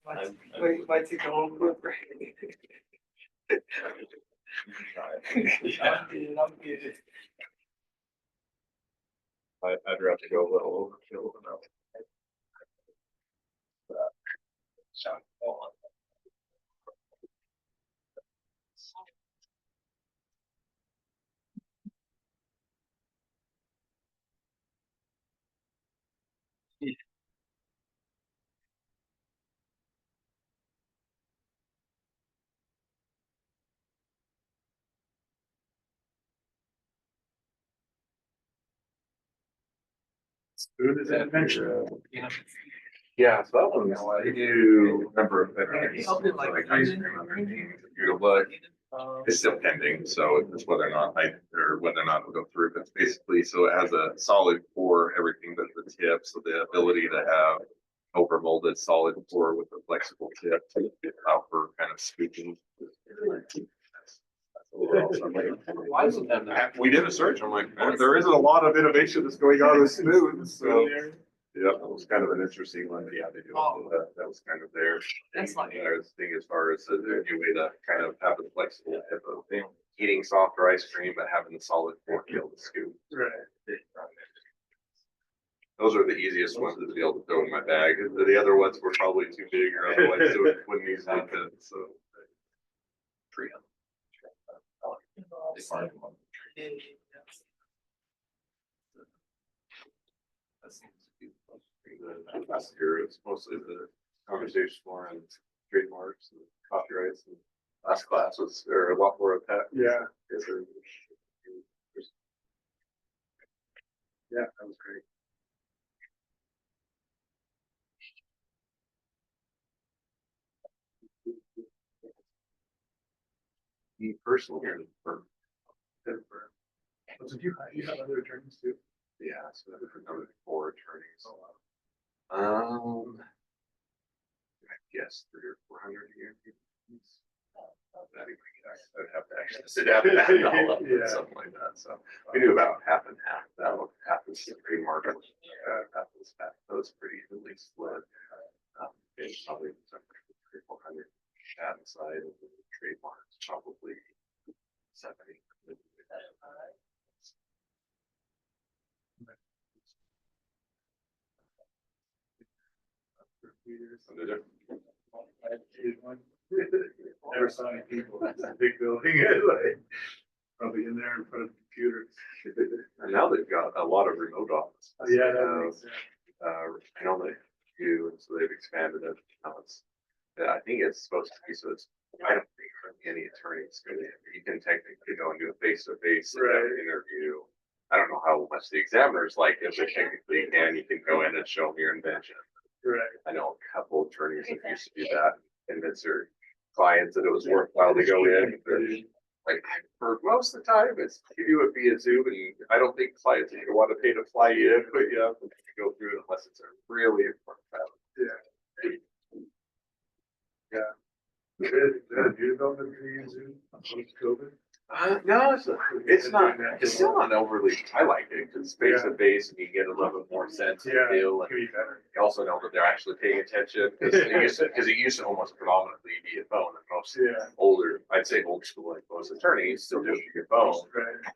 Might take a whole clip. I'm good. I'd rather go a little overkill than that. Food is an adventure. Yeah, so that one, I do a number of things, like ice cream, but it's still pending, so it's whether or not or whether or not it'll go through, but basically, so it has a solid core, everything but the tip, so the ability to have over molded solid core with a flexible tip to allow for kind of scooping. We did a search, I'm like, there isn't a lot of innovation that's going on with smooth, so. Yeah, it was kind of an interesting one. Yeah, they do. That was kind of their thing as far as a new way to kind of have a flexible type of thing. Eating softer ice cream, but having the solid core to be able to scoop. Right. Those are the easiest ones to be able to throw in my bag. The other ones were probably too big or otherwise so it wouldn't easily fit. So. Last year, it's mostly the conversation more and trademarks and copyrights. And last class was there a lot more of that. Yeah. Yeah, that was great. Me personally, or So do you have other attorneys too? yeah, so another 4 attorneys. I guess 300 or 400 a year. I'd have to actually sit down and add it all up, Yeah. something like that. So we do about half and half. That one happens to trademark. That was pretty evenly split. It's probably 300 or 400 patent side of the trademarks, probably 70. Never saw any people. It's a big building. Like, probably in there in front of the computer. And now they've got a lot of remote offices. Yeah, that makes sense. I know they do, and so they've expanded it. Now it's, yeah, I think it's supposed to be so. It's, I don't think any attorneys you can technically go and do a face-to-face interview. I don't know how much the examiners like it, but technically, you can go in and show them your invention. Right. I know a couple attorneys that used to do that, and convince their clients that it was worthwhile to go in. Like for most of the time, it's you do it via Zoom, and I don't think clients are going to want to pay to fly you in, but you have to go through it unless it's a really important matter. Yeah. Yeah. Did you develop via Zoom post-COVID? No, it's not. It's still not overly. I like it because face to face, and you get a little bit more sense of the deal. And you also know that they're actually paying attention because it used to almost predominantly be a phone. And most older, I'd say old school, like most attorneys, still do it with your phone.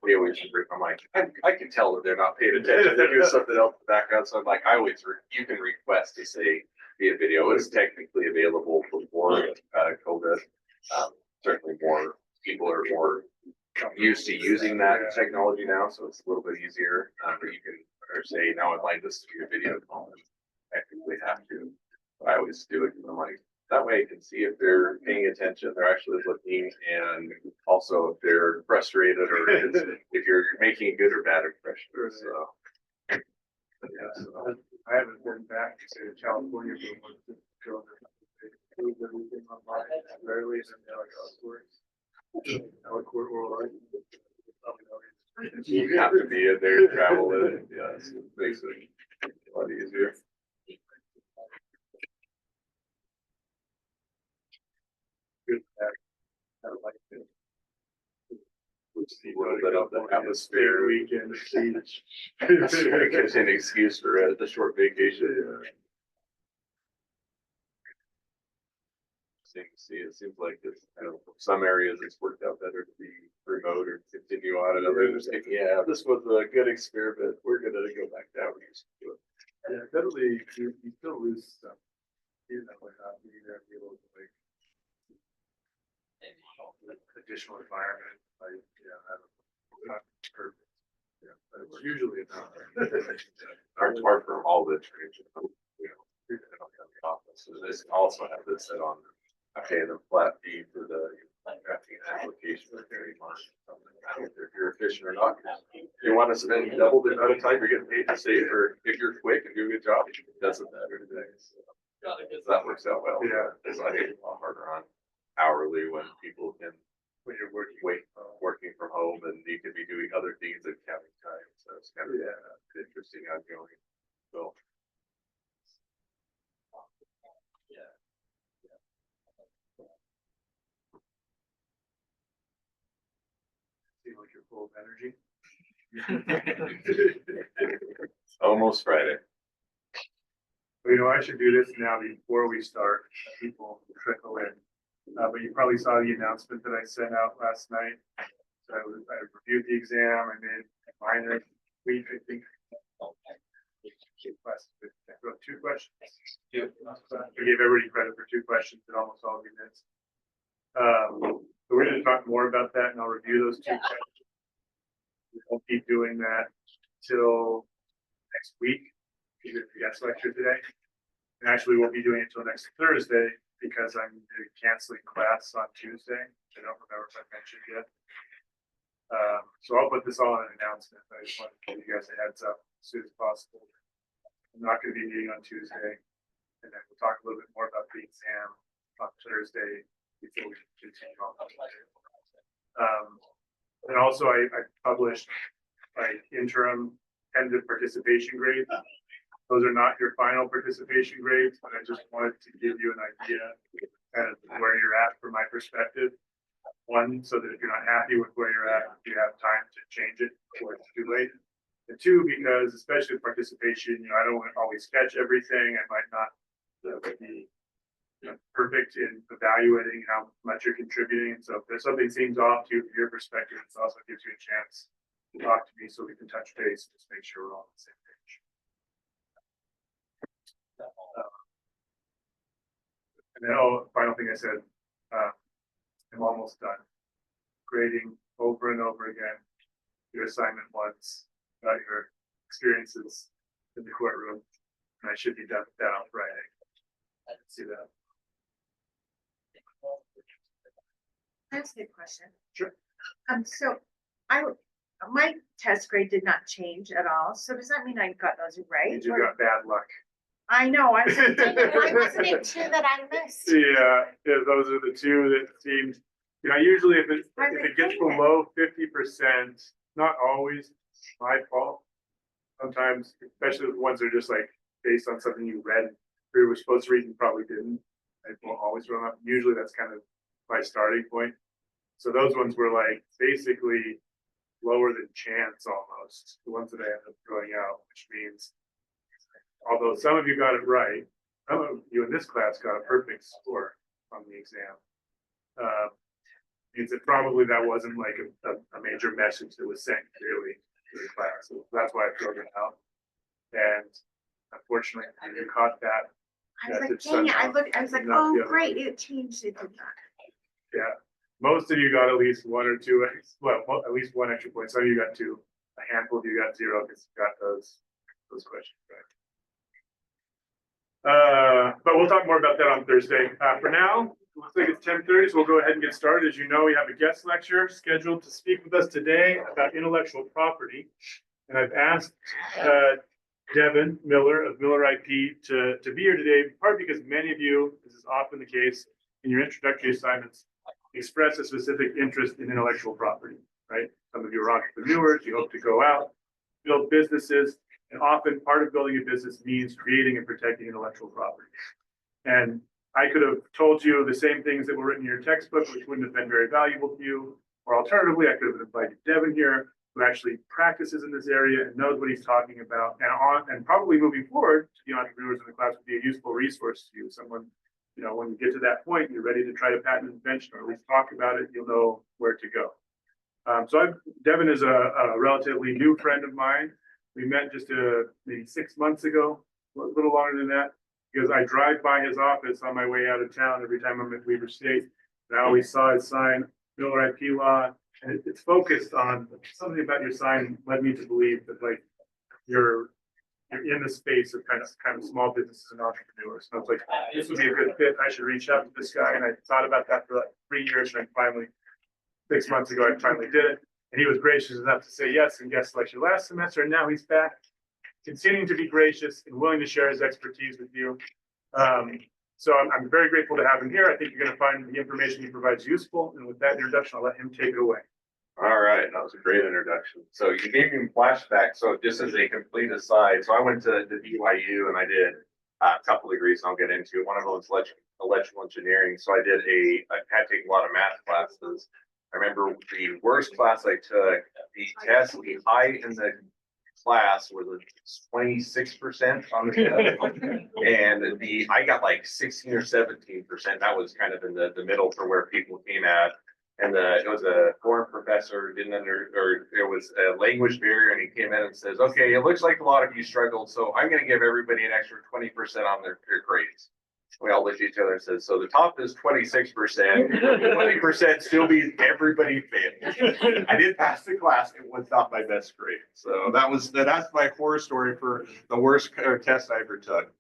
They always bring. I'm like, I can tell that they're not paying attention. They're doing something else in the background. So I'm like, I always you can request to say via video. It's technically available before COVID. Certainly, more people are more used to using that technology now, so it's a little bit easier. But you can say, "No, I'd like this to be a video call." And technically, have to. I always do it because I'm like that way. I can see if they're paying attention, they're actually looking, and also if they're frustrated or if you're making a good or bad impression. So, so. I haven't been back to California for everything online. Rarely is in you have to be in there, travel in. Yeah, it's basically a lot easier. Good. I like it. A little bit of the atmosphere weekend. It gives you an excuse for the short vacation. interesting to see. It seems like it's, some areas it's worked out better to be remote or continue on, and others are saying, yeah, this was a good experiment. We're gonna go back down. We used to do it. Yeah, definitely, you still lose some, you know, like not being there, be able to like additional environment, like, yeah, I don't know, not perfect. Yeah, but it's usually enough. Apart from all the trades, in the office. So this also have this set on, okay, the flat fee for the drafting an application or very much. I don't care if you're efficient or not. If you want to spend double the amount of time you're getting paid to stay, or if you're quick and do a good job, it doesn't matter today. So, that works out well. Yeah. It's I think a lot harder on hourly when people can, When you're working. working from home and you could be doing other things and counting time. So it's kind of interesting ongoing. So. Seem like you're full of energy. Almost Friday. Well, you know, I should do this now before we start. People trickle in. But you probably saw the announcement that I sent out last night. So I reviewed the exam. I made a minor tweak, I think. I wrote 2 questions. I gave everybody credit for 2 questions that almost all of you missed. So we're going to talk more about that, and I'll review those 2 questions. We'll keep doing that till next week. We did the guest lecture today. And actually, we'll be doing it till next Thursday because I'm canceling class on Tuesday. I don't remember if I mentioned yet. So I'll put this all in an announcement. I just want to give you guys a heads up as soon as possible. I'm not going to be meeting on Tuesday. And then we'll talk a little bit more about the exam on Thursday before we continue on. And also I published my interim tentative participation grades. Those are not your final participation grades, but I just wanted to give you an idea kind of where you're at from my perspective. 1, so that if you're not happy with where you're at, you have time to change it before it's too late. And 2, because especially with participation, I don't want to always catch everything. I might not be perfect in evaluating how much you're contributing. So if there's something seems off to you from your perspective, it also gives you a chance to talk to me so we can touch base, just make sure we're all on the same page. And then, final thing I said, I'm almost done grading over and over again your assignment once, about your experiences in the courtroom, and I should be done with that on Friday. I can see that. That's a good question. Sure. So my test grade did not change at all. So does that mean I got those right? You got bad luck. I know. I was like, why wasn't it 2 that I missed? Yeah, those are the 2 that seemed, usually if it gets below 50%, not always my fault. Sometimes, especially the ones that are just like based on something you read or you were supposed to read and probably didn't. I won't always run up. Usually that's kind of my starting point. So those ones were like basically lower than chance almost, the ones that I ended up throwing out, which means although some of you got it right, some of you in this class got a perfect score on the exam. Means that probably that wasn't like a major message that was sent clearly to the class. So that's why I threw it out. And unfortunately, you caught that. I was like, dang it. I was like, oh, great. It changed. It did not. Yeah. Most of you got at least 1 or 2, well, at least 1 extra point. Some of you got 2. A handful of you got 0 because you got those questions right. But we'll talk more about that on Thursday. For now, it looks like it's 10:30, so we'll go ahead and get started. As you know, we have a guest lecture scheduled to speak with us today about intellectual property. And I've asked Devin Miller of Miller IP to be here today, partly because many of you, this is often the case in your introductory assignments, express a specific interest in intellectual property, right? Some of you are entrepreneurs, you hope to go out, build businesses, and often part of building a business means creating and protecting intellectual property. And I could have told you the same things that were written in your textbook, which wouldn't have been very valuable to you. Or alternatively, I could have invited Devin here, who actually practices in this area and knows what he's talking about. And probably moving forward to the entrepreneurs in the class would be a useful resource to you, someone you know, when you get to that point, you're ready to try to patent an invention or at least talk about it, you'll know where to go. Devin is a relatively new friend of mine. We met just maybe 6 months ago, a little longer than that, because I drive by his office on my way out of town every time I'm at Weaver State. And I always saw his sign, Miller IP Law, and it's focused on something about your sign led me to believe that like you're in the space of kind of small businesses and entrepreneurs. And I was like, this would be a good fit. I should reach out to this guy. And I thought about that for like 3 years, and I finally 6 months ago, I finally did it. And he was gracious enough to say yes and guest lecture last semester. And now he's back, continuing to be gracious and willing to share his expertise with you. So I'm very grateful to have him here. I think you're going to find the information he provides useful. And with that introduction, I'll let him take it away. All right, that was a great introduction. So you gave me flashback. So just as a complete aside, so I went to the BYU and I did a couple degrees I'll get into. One of them was electrical engineering. So I had taken a lot of math classes. I remember the worst class I took, the test, the high in the class was 26% on the test. And I got like 16 or 17%. That was kind of in the middle for where people came at. And it was a foreign professor, there was a language barrier, and he came in and says, okay, it looks like a lot of you struggled, so I'm going to give everybody an extra 20% on their grades. We all looked at each other and said, so the top is 26%, 20% still means everybody failed. I did pass the class. It was not my best grade. So that's my horror story for the worst test I ever took.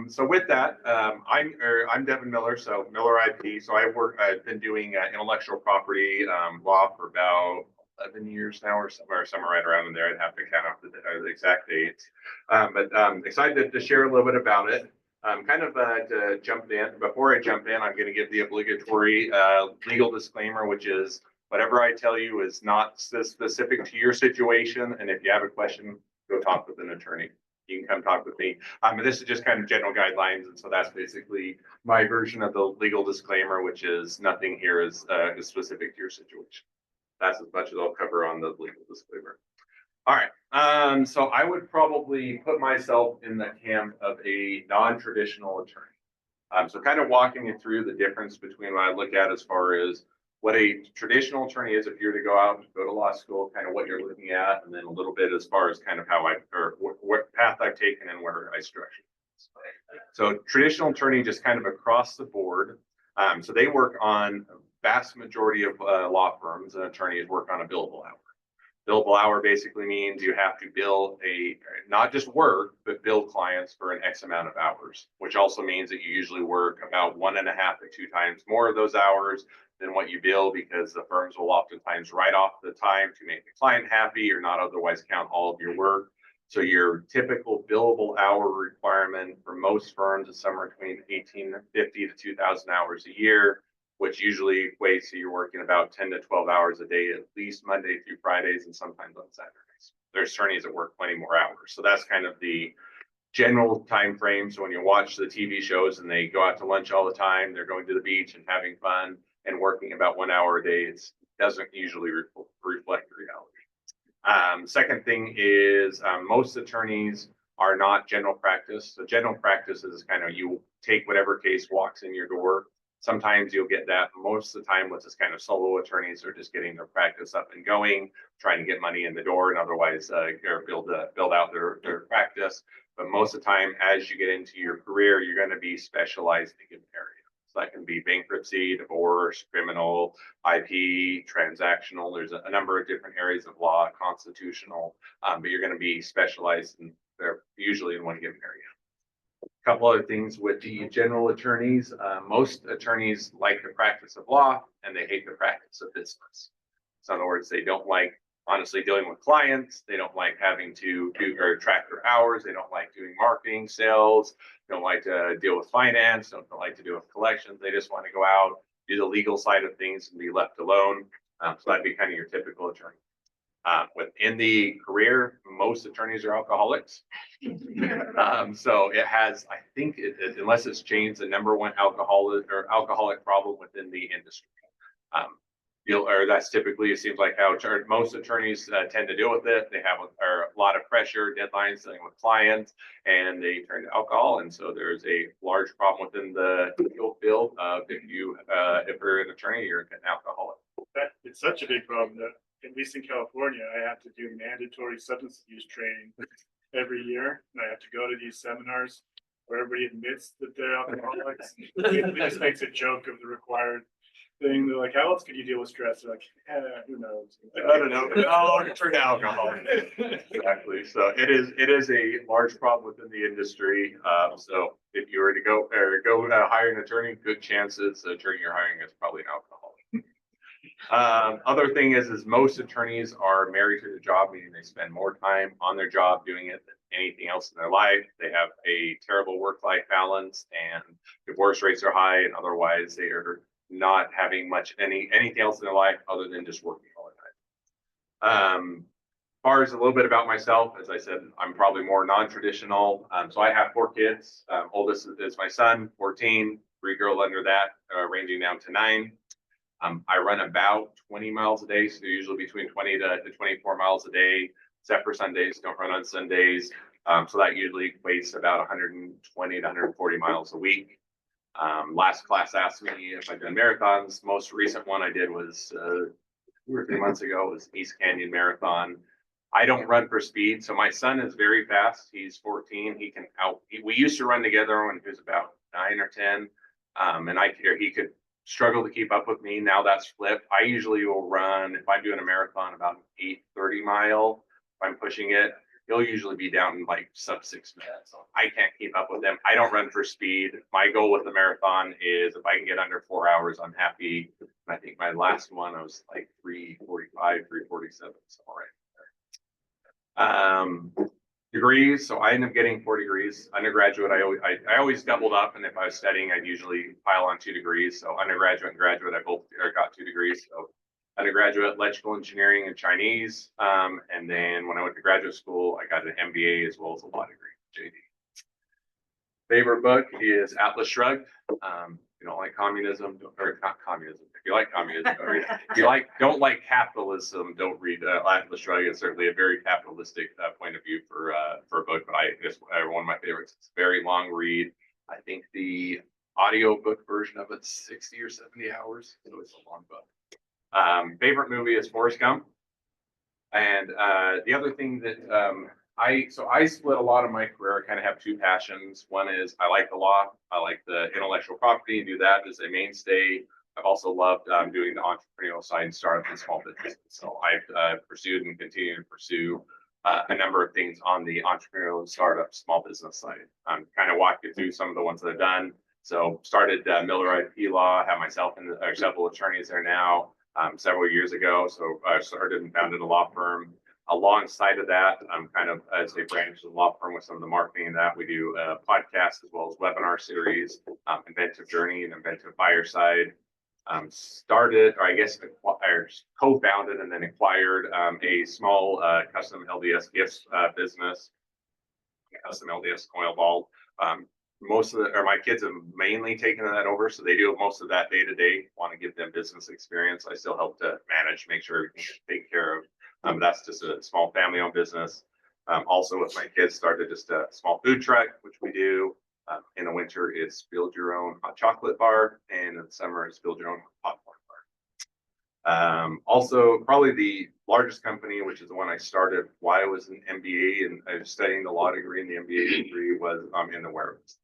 So with that, I'm Devin Miller, so Miller IP. So I've been doing intellectual property law for about 11 years now, or somewhere right around in there. I'd have to count up the exact dates. But excited to share a little bit about it. To jump in. Before I jump in, I'm going to give the obligatory legal disclaimer, which is whatever I tell you is not specific to your situation. And if you have a question, go talk with an attorney. You can come talk with me. But this is just kind of general guidelines. And so that's basically my version of the legal disclaimer, which is nothing here is specific to your situation. That's as much as I'll cover on the legal disclaimer. All right. So I would probably put myself in the camp of a non-traditional attorney. So kind of walking you through the difference between what I look at as far as what a traditional attorney is if you're to go out and go to law school, kind of what you're looking at, and then a little bit as far as kind of how what path I've taken and where I structure. So traditional attorney, just kind of across the board. So they work on vast majority of law firms and attorneys work on a billable hour. Billable hour basically means you have to bill not just work, but bill clients for an X amount of hours, which also means that you usually work about 1.5 to 2 times more of those hours than what you bill, because the firms will oftentimes write off the time to make the client happy or not otherwise count all of your work. So your typical billable hour requirement for most firms is somewhere between 1,850 to 2,000 hours a year, which usually equates to you're working about 10 to 12 hours a day, at least Monday through Fridays, and sometimes on Saturdays. There's attorneys that work plenty more hours. So that's kind of the general time frame. So when you watch the TV shows and they go out to lunch all the time, they're going to the beach and having fun and working about 1 hour a day, it doesn't usually reflect reality. Second thing is most attorneys are not general practice. So general practice is kind of you take whatever case walks in your door. Sometimes you'll get that. Most of the time with this kind of solo attorneys are just getting their practice up and going, trying to get money in the door and otherwise build out their practice. But most of the time, as you get into your career, you're going to be specialized in a given area. So that can be bankruptcy, divorce, criminal, IP, transactional. There's a number of different areas of law, constitutional, but you're going to be specialized in there usually in one given area. A couple other things with the general attorneys. Most attorneys like the practice of law and they hate the practice of business. So in other words, they don't like honestly dealing with clients. They don't like having to track their hours. They don't like doing marketing, sales. They don't like to deal with finance. Don't like to deal with collections. They just want to go out, do the legal side of things and be left alone. So that'd be kind of your typical attorney. Within the career, most attorneys are alcoholics. So it has, I think, unless it's changed, the #1 alcoholic problem within the industry. or that's typically, it seems like how most attorneys tend to deal with it. They have a lot of pressure, deadlines dealing with clients, and they turn to alcohol. And so there's a large problem within the legal field of if you're an attorney, you're an alcoholic. It's such a big problem that, at least in California, I have to do mandatory substance abuse training every year. And I have to go to these seminars where everybody admits that they're alcoholics. It just makes a joke of the required thing. They're like, how else could you deal with stress? They're like, who knows? I don't know. Oh, turn to alcohol. Exactly. So it is a large problem within the industry. So if you were to go hire an attorney, good chances the attorney you're hiring is probably an alcoholic. Other thing is most attorneys are married to the job, meaning they spend more time on their job doing it than anything else in their life. They have a terrible work-life balance, and divorce rates are high, and otherwise they are not having anything else in their life other than just working all the time. As far as a little bit about myself, as I said, I'm probably more non-traditional. So I have 4 kids. Oldest is my son, 14, 3 girls under that, ranging down to 9. I run about 20 miles a day, so usually between 20 to 24 miles a day, except for Sundays. Don't run on Sundays. So that usually equates to about 120 to 140 miles a week. Last class asked me if I've done marathons. Most recent one I did was 2 or 3 months ago, was East Canyon Marathon. I don't run for speed, so my son is very fast. He's 14. We used to run together when he was about 9 or 10, and he could struggle to keep up with me. Now that's flipped. I usually will run, if I'm doing a marathon, about an 8:30 mile. If I'm pushing it, he'll usually be down in like sub 6 minutes. So I can't keep up with him. I don't run for speed. My goal with the marathon is if I can get under 4 hours, I'm happy. I think my last one, I was like 3:45, 3:47, so all right. Degrees. So I ended up getting 4 degrees. Undergraduate, I always doubled up, and if I was studying, I'd usually pile on 2 degrees. So undergraduate and graduate, I both got 2 degrees. So undergraduate, electrical engineering and Chinese. And then when I went to graduate school, I got an MBA as well as a law degree, JD. Favorite book is Atlas Shrugged. If you don't like communism, or not communism. If you like communism, if you don't like capitalism, don't read Atlas Shrugged. It's certainly a very capitalistic point of view for a book, but it's one of my favorites. It's a very long read. I think the audio book version of it's 60 or 70 hours, so it's a long book. Favorite movie is Forrest Gump. And the other thing that I split a lot of my career. I kind of have 2 passions. One is I like the law. I like the intellectual property and do that as a mainstay. I've also loved doing the entrepreneurial side and startup and small business. So I've pursued and continue to pursue a number of things on the entrepreneurial and startup small business side. Kind of walk you through some of the ones that I've done. So started Miller IP Law, have myself and several attorneys there now several years ago. So I started and founded a law firm. Alongside of that, I'm kind of as a branch of the law firm with some of the marketing that we do podcasts as well as webinar series, Inventive Journey and Inventive Fireside. Started, or I guess co-founded and then acquired a small custom LDS gifts business, custom LDS coil vault. My kids have mainly taken that over, so they do most of that day to day. Want to give them business experience. I still help to manage, make sure everything is taken care of. That's just a small family-owned business. Also, with my kids, started just a small food truck, which we do. In the winter, it's build your own hot chocolate bar, and in the summer, it's build your own popcorn bar. Also, probably the largest company, which is the one I started while I was an MBA and I was studying the law degree, and the MBA degree was in the wearables.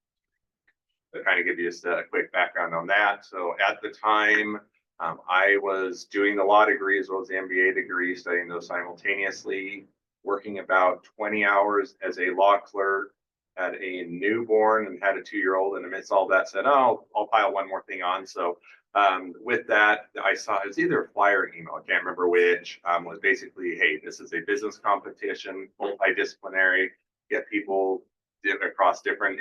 To kind of give you just a quick background on that. So at the time, I was doing the law degree as well as the MBA degree, studying those simultaneously, working about 20 hours as a law clerk, had a newborn and had a 2-year-old, and amidst all that said, oh, I'll pile one more thing on. So with that, I saw it was either a flyer or email, I can't remember which, was basically, hey, this is a business competition, multidisciplinary, get people across different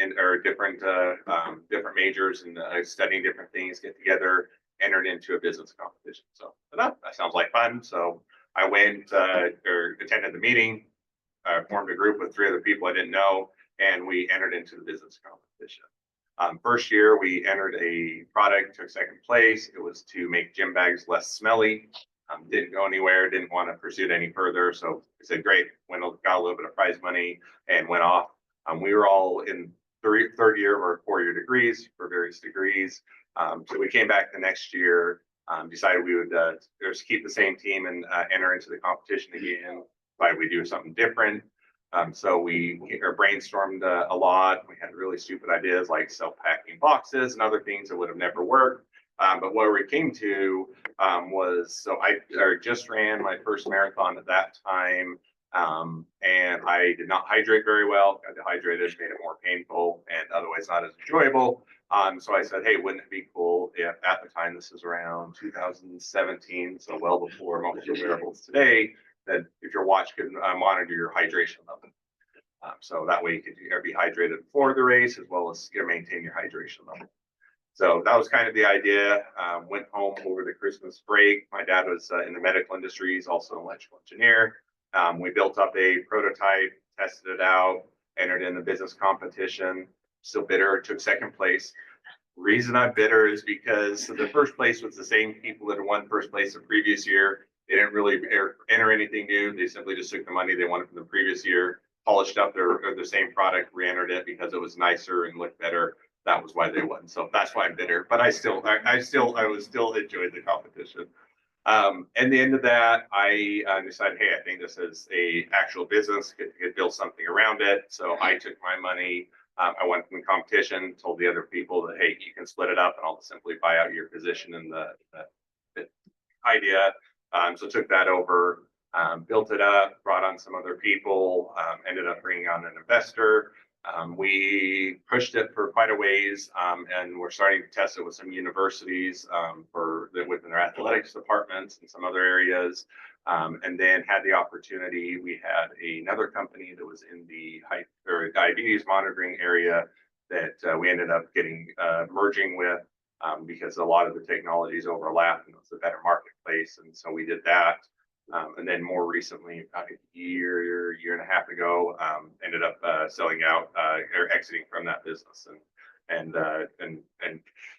majors and studying different things, get together, entered into a business competition. So that sounds like fun. So I went or attended the meeting, formed a group with 3 other people I didn't know, and we entered into the business competition. First year, we entered a product, took second place. It was to make gym bags less smelly. Didn't go anywhere, didn't want to pursue it any further. So I said, great, got a little bit of prize money and went off. We were all in third year of our 4-year degrees for various degrees. So we came back the next year, decided we would just keep the same team and enter into the competition again. Why we do something different. So we brainstormed a lot. We had really stupid ideas like self-packing boxes and other things that would have never worked. But where we came to was, so I just ran my first marathon at that time, and I did not hydrate very well. Got dehydrated, made it more painful and otherwise not as enjoyable. So I said, hey, wouldn't it be cool if at the time, this is around 2017, so well before most of the wearables today, that if your watch could monitor your hydration level. So that way you could be hydrated before the race as well as maintain your hydration level. So that was kind of the idea. Went home over the Christmas break. My dad was in the medical industry. He's also an electrical engineer. We built up a prototype, tested it out, entered in the business competition. Still bitter, took second place. Reason I'm bitter is because the first place was the same people that had won first place the previous year. They didn't really enter anything new. They simply just took the money they wanted from the previous year, polished up their same product, re-entered it because it was nicer and looked better. That was why they won. So that's why I'm bitter. But I was still enjoyed the competition. At the end of that, I decided, hey, I think this is a actual business. Could build something around it. So I took my money. I went from the competition, told the other people that, hey, you can split it up, and I'll simply buy out your position in the idea. So took that over, built it up, brought on some other people, ended up bringing on an investor. We pushed it for quite a ways, and we're starting to test it with some universities within their athletics departments and some other areas. And then had the opportunity, we had another company that was in the diabetes monitoring area that we ended up merging with because a lot of the technologies overlap and it was a better marketplace. And so we did that. And then more recently, about a year and a half ago, ended up selling out or exiting from that business, and that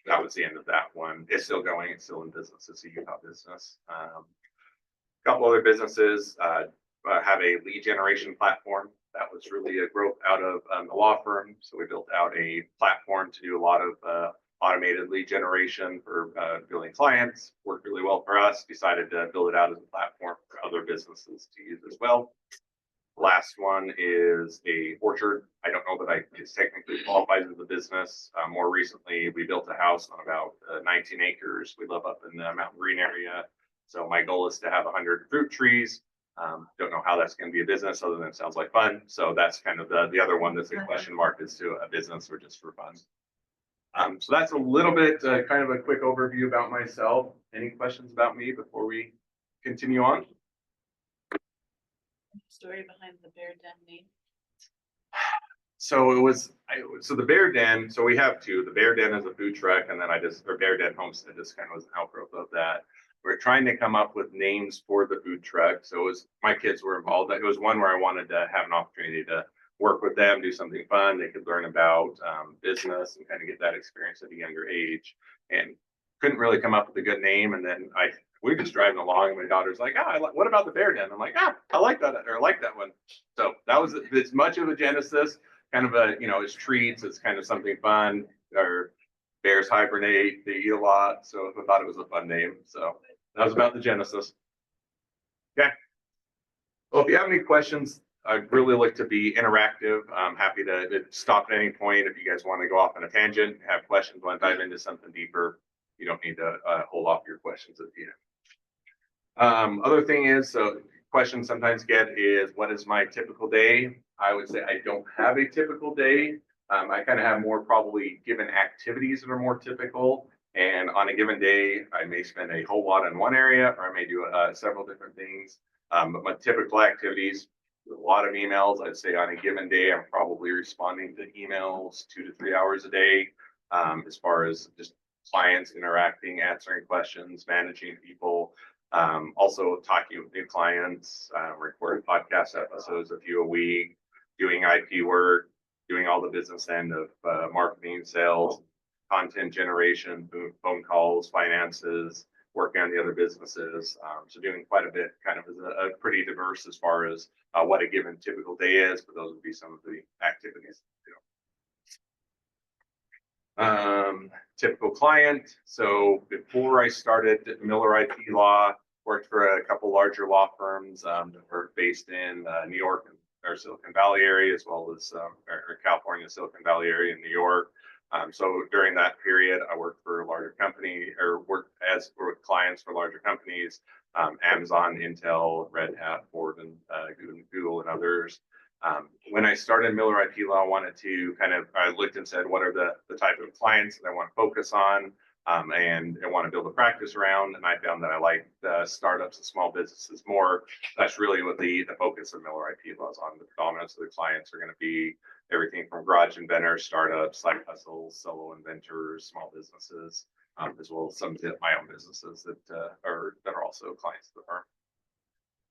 was the end of that one. It's still going. It's still in business. It's a Utah business. A couple other businesses have a lead generation platform. That was really a growth out of a law firm. So we built out a platform to do a lot of automated lead generation for building clients. Worked really well for us. Decided to build it out as a platform for other businesses to use as well. Last one is a orchard. I don't know that it technically qualifies as a business. More recently, we built a house on about 19 acres. We live up in the Mountain Green area. So my goal is to have 100 fruit trees. Don't know how that's going to be a business other than it sounds like fun. So that's kind of the other one that's a question mark as to a business or just for fun. So that's a little bit kind of a quick overview about myself. Any questions about me before we continue on? Story behind the Bear Den name. So the Bear Den. So we have two. The Bear Den is a food truck, and then Bear Den Homestead just kind of was an outgrowth of that. We're trying to come up with names for the food truck. So my kids were involved. It was one where I wanted to have an opportunity to work with them, do something fun. They could learn about business and kind of get that experience at a younger age. And couldn't really come up with a good name. And then we were just driving along, and my daughter's like, what about the Bear Den? I'm like, I like that, or I like that one. So that was as much of a genesis, kind of it's treats. It's kind of something fun. Or bears hibernate, they eat a lot. So I thought it was a fun name. So that was about the genesis. Okay. Well, if you have any questions, I'd really like to be interactive. I'm happy to stop at any point if you guys want to go off on a tangent, have questions, want to dive into something deeper. You don't need to hold off your questions at the end. Other thing is, so questions sometimes get is, what is my typical day? I would say I don't have a typical day. I kind of have more probably given activities that are more typical. And on a given day, I may spend a whole lot in one area, or I may do several different things. But my typical activities, a lot of emails. I'd say on a given day, I'm probably responding to emails 2 to 3 hours a day, as far as just clients interacting, answering questions, managing people, also talking with new clients, recording podcast episodes, a few a week, doing IP work, doing all the business end of marketing, sales, content generation, phone calls, finances, working on the other businesses. So doing quite a bit, kind of is a pretty diverse as far as what a given typical day is, but those would be some of the activities. Typical client. So before I started Miller IP Law, worked for a couple larger law firms that were based in New York or Silicon Valley area, as well as or California, Silicon Valley area in New York. So during that period, I worked for a larger company or worked with clients for larger companies, Amazon, Intel, Red Hat, Ford, and Google and others. When I started Miller IP Law, I wanted to I looked and said, what are the type of clients that I want to focus on and I want to build a practice around. And I found that I like startups and small businesses more. That's really what the focus of Miller IP Law is on. The predominance of the clients are going to be everything from garage inventors, startups, side hustles, solo inventors, small businesses, as well as some of my own businesses that are also clients of the firm.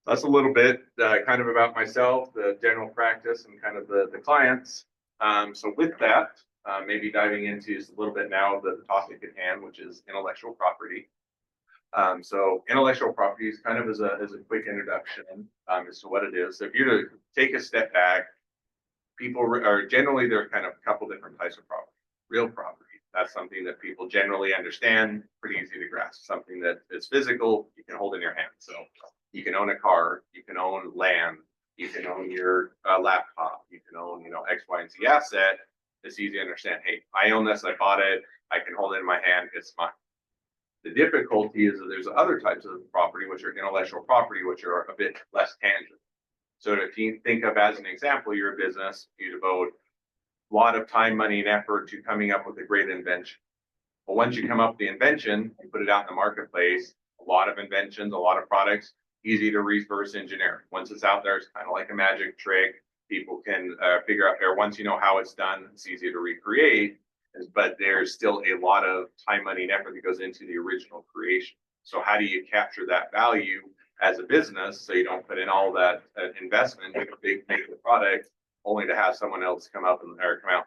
That's a little bit kind of about myself, the general practice, and kind of the clients. So with that, maybe diving into a little bit now of the topic at hand, which is intellectual property. So intellectual property is kind of as a quick introduction as to what it is. So if you to take a step back, people are generally, there are kind of a couple different types of property. Real property, that's something that people generally understand, pretty easy to grasp. Something that is physical, you can hold in your hand. So you can own a car, you can own land, you can own your laptop, you can own, X, Y, and Z asset. It's easy to understand. Hey, I own this, I bought it, I can hold it in my hand, it's mine. The difficulty is that there's other types of property, which are intellectual property, which are a bit less tangible. So if you think of, as an example, you're a business, you devote a lot of time, money, and effort to coming up with a great invention. But once you come up with the invention, you put it out in the marketplace, a lot of inventions, a lot of products, easy to reverse engineer. Once it's out there, it's kind of like a magic trick. People can figure out there. Once you know how it's done, it's easy to recreate. But there's still a lot of time, money, and effort that goes into the original creation. So how do you capture that value as a business so you don't put in all that investment, make the product, only to have someone else come out and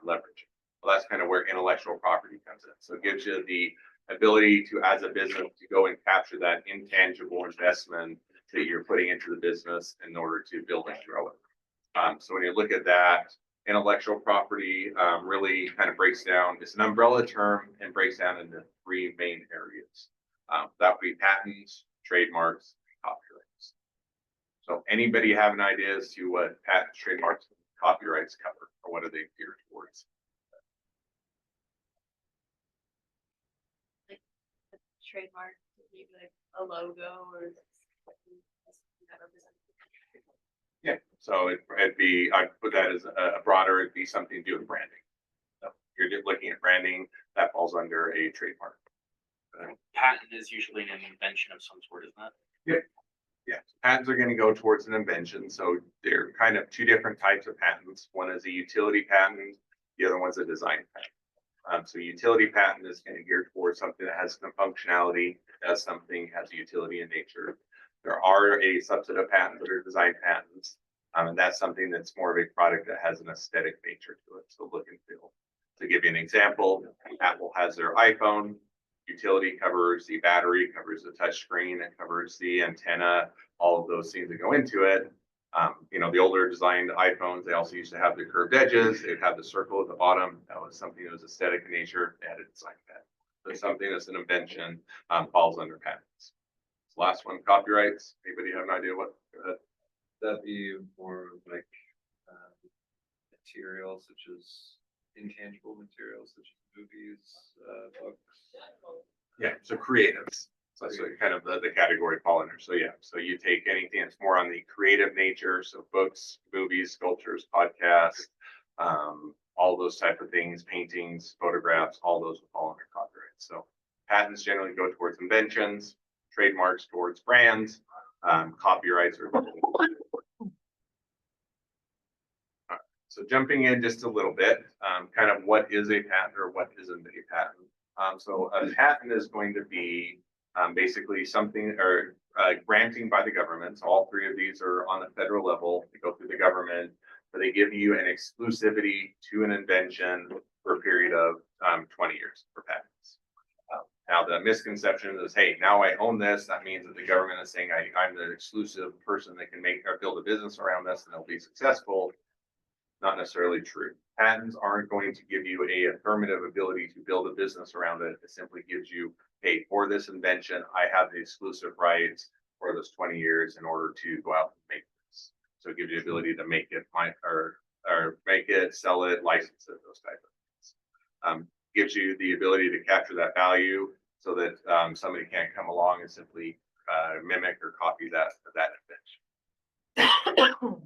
leverage? Well, that's kind of where intellectual property comes in. So it gives you the ability to, as a business, to go and capture that intangible investment that you're putting into the business in order to build and grow it. So when you look at that, intellectual property really kind of breaks down, it's an umbrella term and breaks down into three main areas. That would be patents, trademarks, copyrights. So anybody have an idea as to what patents, trademarks, and copyrights cover, or what are they geared towards? Like a trademark, maybe like a logo or Yeah, so it'd be, I'd put that as a broader, it'd be something to do with branding. So you're just looking at branding, that falls under a trademark. Patent is usually an invention of some sort, isn't it? Yep. Yeah, patents are going to go towards an invention. So they're kind of two different types of patents. One is a utility patent, the other one's a design patent. So utility patent is going to gear towards something that has some functionality, does something, has a utility in nature. There are a subset of patents that are design patents, and that's something that's more of a product that has an aesthetic nature to it, so look and feel. To give you an example, Apple has their iPhone, utility covers the battery, covers the touch screen, it covers the antenna, all of those things that go into it. The older designed iPhones, they also used to have the curved edges, they'd have the circle at the bottom. That was something that was aesthetic in nature, they had a design patent. So something that's an invention falls under patents. Last one, copyrights. Anybody have an idea what? That'd be more like materials such as intangible materials such as movies, books. Yeah, so creatives. So that's kind of the category fall under. So yeah, so you take anything that's more on the creative nature, so books, movies, sculptures, podcasts, all those type of things, paintings, photographs, all those will fall under copyright. So patents generally go towards inventions, trademarks towards brands, copyrights are. So jumping in just a little bit, kind of what is a patent or what isn't a patent? So a patent is going to be basically something or granting by the government. So all three of these are on the federal level. They go through the government. but they give you an exclusivity to an invention for a period of 20 years for patents. Now the misconception is, hey, now I own this. That means that the government is saying I'm the exclusive person that can make or build a business around this and they'll be successful. Not necessarily true. Patents aren't going to give you a affirmative ability to build a business around it. It simply gives you, hey, for this invention, I have the exclusive rights for those 20 years in order to go out and make this. So it gives you the ability to make it, or make it, sell it, license it, those type of things. Gives you the ability to capture that value so that somebody can't come along and simply mimic or copy that invention.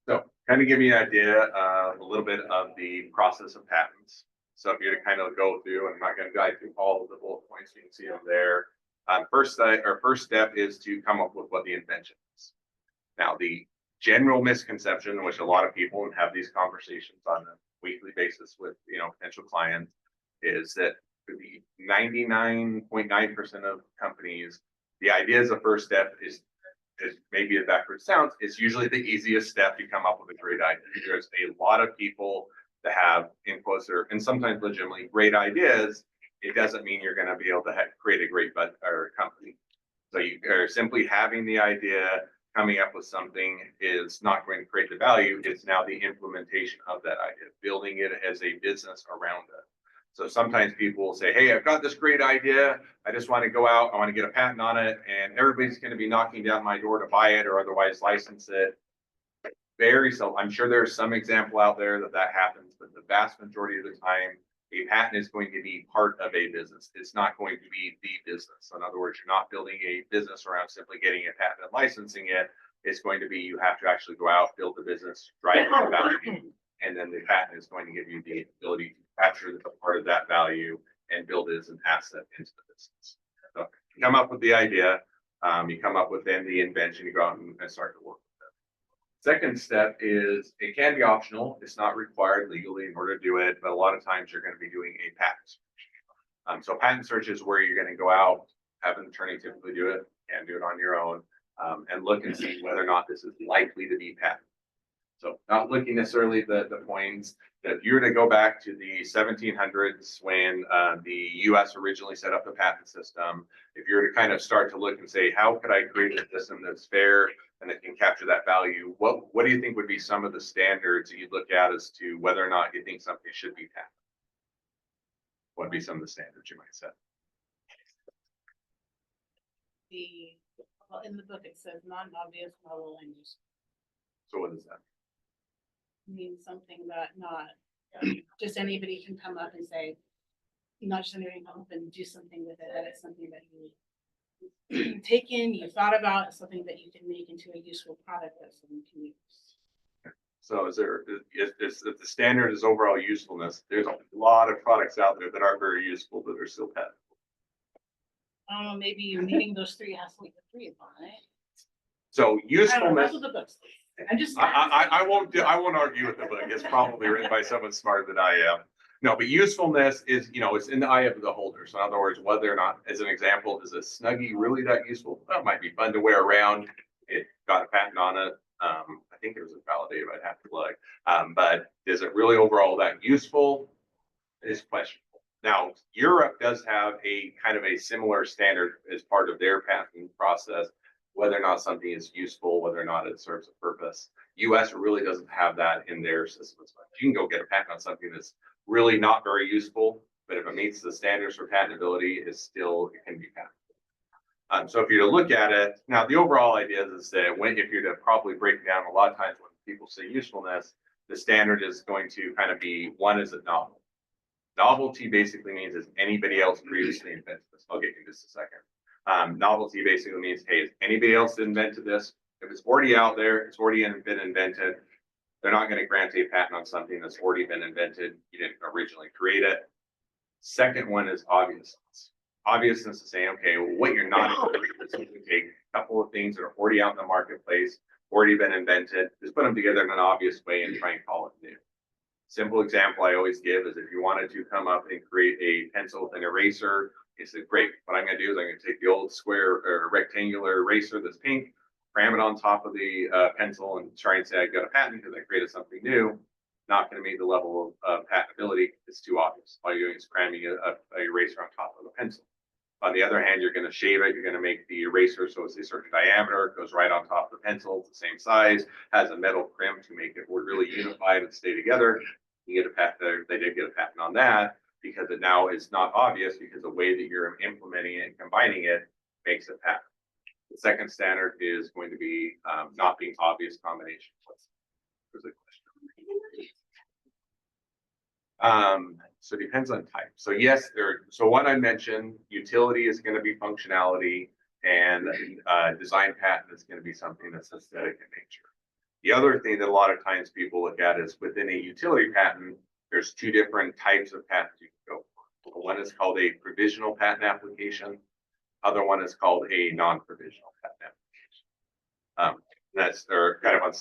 So kind of give you an idea of a little bit of the process of patents. So if you're to kind of go through, and I'm not going to guide through all of the bullet points, you can see them there. First step is to come up with what the invention is. Now, the general misconception, which a lot of people have these conversations on a weekly basis with potential clients, is that for the 99.9% of companies, the idea is the first step is maybe a backwards sounds. It's usually the easiest step to come up with a great idea. There's a lot of people that have, in quotes, and sometimes legitimately great ideas. It doesn't mean you're going to be able to create a great company. So you are simply having the idea, coming up with something is not going to create the value. It's now the implementation of that idea, building it as a business around it. So sometimes people will say, hey, I've got this great idea. I just want to go out. I want to get a patent on it. And everybody's going to be knocking down my door to buy it or otherwise license it. Very seldom. I'm sure there's some example out there that happens, but the vast majority of the time, a patent is going to be part of a business. It's not going to be the business. So in other words, you're not building a business around simply getting a patent and licensing it. It's going to be, you have to actually go out, build the business, drive the value, and then the patent is going to give you the ability to capture the part of that value and build it as an asset into the business. So you come up with the idea, you come up with then the invention, you go out and start to work with it. Second step is it can be optional. It's not required legally in order to do it, but a lot of times you're going to be doing a patent search. So patent search is where you're going to go out, have an attorney typically do it, and do it on your own, and look and see whether or not this is likely to be patented. So not looking necessarily at the points. That if you were to go back to the 1700s when the US originally set up the patent system, if you were to kind of start to look and say, how could I create a system that's fair and that can capture that value? What do you think would be some of the standards that you'd look at as to whether or not you think something should be patented? What would be some of the standards you might set? Well, in the book, it says non-obvious, novel, and useful. So what is that? Means something that not just anybody can come up and say, not just anybody can come up and do something with it, that it's something that you take in, you thought about, something that you can make into a useful product that someone can use. So is if the standard is overall usefulness, there's a lot of products out there that aren't very useful that are still patentable. I don't know, maybe you meeting those three has to be the three of them, right? So usefulness. I don't know, that's what the book says. I'm just. I won't argue with the book. It's probably written by someone smarter than I am. No, but usefulness is, it's in the eye of the beholder. So in other words, whether or not, as an example, is a Snuggie really that useful? Well, it might be fun to wear around. It got a patent on it. I think it was invalidated. I'd have to look. But is it really overall that useful? Is questionable. Now, Europe does have a kind of a similar standard as part of their patent process. Whether or not something is useful, whether or not it serves a purpose. US really doesn't have that in their system as much. You can go get a patent on something that's really not very useful, but if it meets the standards for patentability, it can be patentable. So if you're to look at it, now the overall idea is that if you're to probably break it down, a lot of times when people say usefulness, the standard is going to kind of be, one, is it novel? Novelty basically means is anybody else previously invented this? I'll get you in just a second. Novelty basically means, hey, has anybody else invented this? If it's already out there, it's already been invented, they're not going to grant a patent on something that's already been invented. You didn't originally create it. Second one is obviousness. Obviousness is saying, okay, well, what you're not doing is you can take a couple of things that are already out in the marketplace, already been invented, just put them together in an obvious way and try and call it new. Simple example I always give is if you wanted to come up and create a pencil with an eraser, it's great. What I'm going to do is I'm going to take the old square or rectangular eraser that's pink. cram it on top of the pencil and try and say I got a patent because I created something new, not going to meet the level of patentability. It's too obvious. All you're doing is cramming a eraser on top of a pencil. On the other hand, you're going to shave it. You're going to make the eraser so it's a certain diameter. It goes right on top of the pencil. It's the same size. Has a metal crimp to make it really unified and stay together. You get a patent. They did get a patent on that because it now is not obvious because the way that you're implementing it and combining it makes it patent. The second standard is going to be not being obvious combination. There's a question. So it depends on type. So yes, so what I mentioned, utility is going to be functionality, and design patent is going to be something that's aesthetic in nature. The other thing that a lot of times people look at is within a utility patent, there's two different types of patents you can go for. One is called a provisional patent application. Other one is called a non-provisional patent application. That's they're kind of on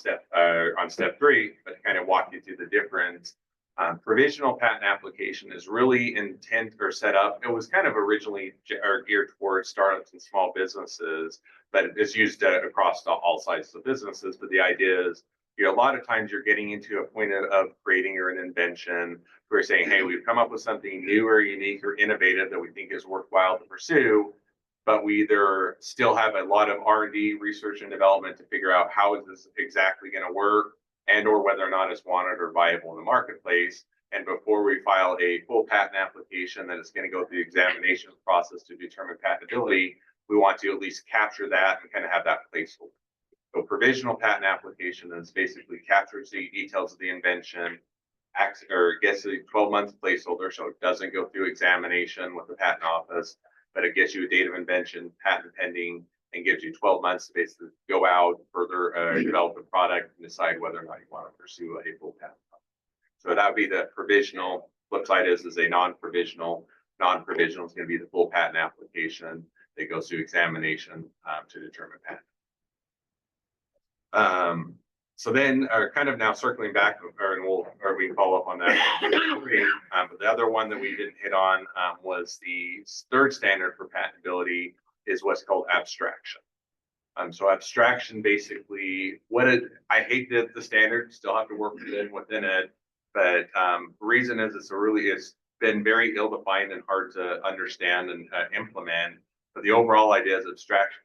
step 3, but to kind of walk you through the difference. Provisional patent application is really intent or set up. It was kind of originally geared towards startups and small businesses, but it's used across all sizes of businesses. But the idea is, a lot of times you're getting into a point of creating an invention. We're saying, hey, we've come up with something new or unique or innovative that we think is worthwhile to pursue, but we either still have a lot of R&D, research and development to figure out how is this exactly going to work, and or whether or not it's wanted or viable in the marketplace. And before we file a full patent application that is going to go through the examination process to determine patentability, we want to at least capture that and kind of have that placeholder. So provisional patent application is basically captures the details of the invention, or gets a 12-month placeholder, so it doesn't go through examination with the patent office, but it gets you a date of invention, patent pending, and gives you 12 months to basically go out, further develop a product, and decide whether or not you want to pursue a full patent. So that would be the provisional. Flip side is a non-provisional. Non-provisional is going to be the full patent application that goes through examination to determine patent. So then, kind of now circling back, or we can follow up on that. But the other one that we didn't hit on was the third standard for patentability is what's called abstraction. So abstraction basically, I hate the standard, still have to work within it, but reason is it's been very ill-defined and hard to understand and implement. But the overall idea is abstraction.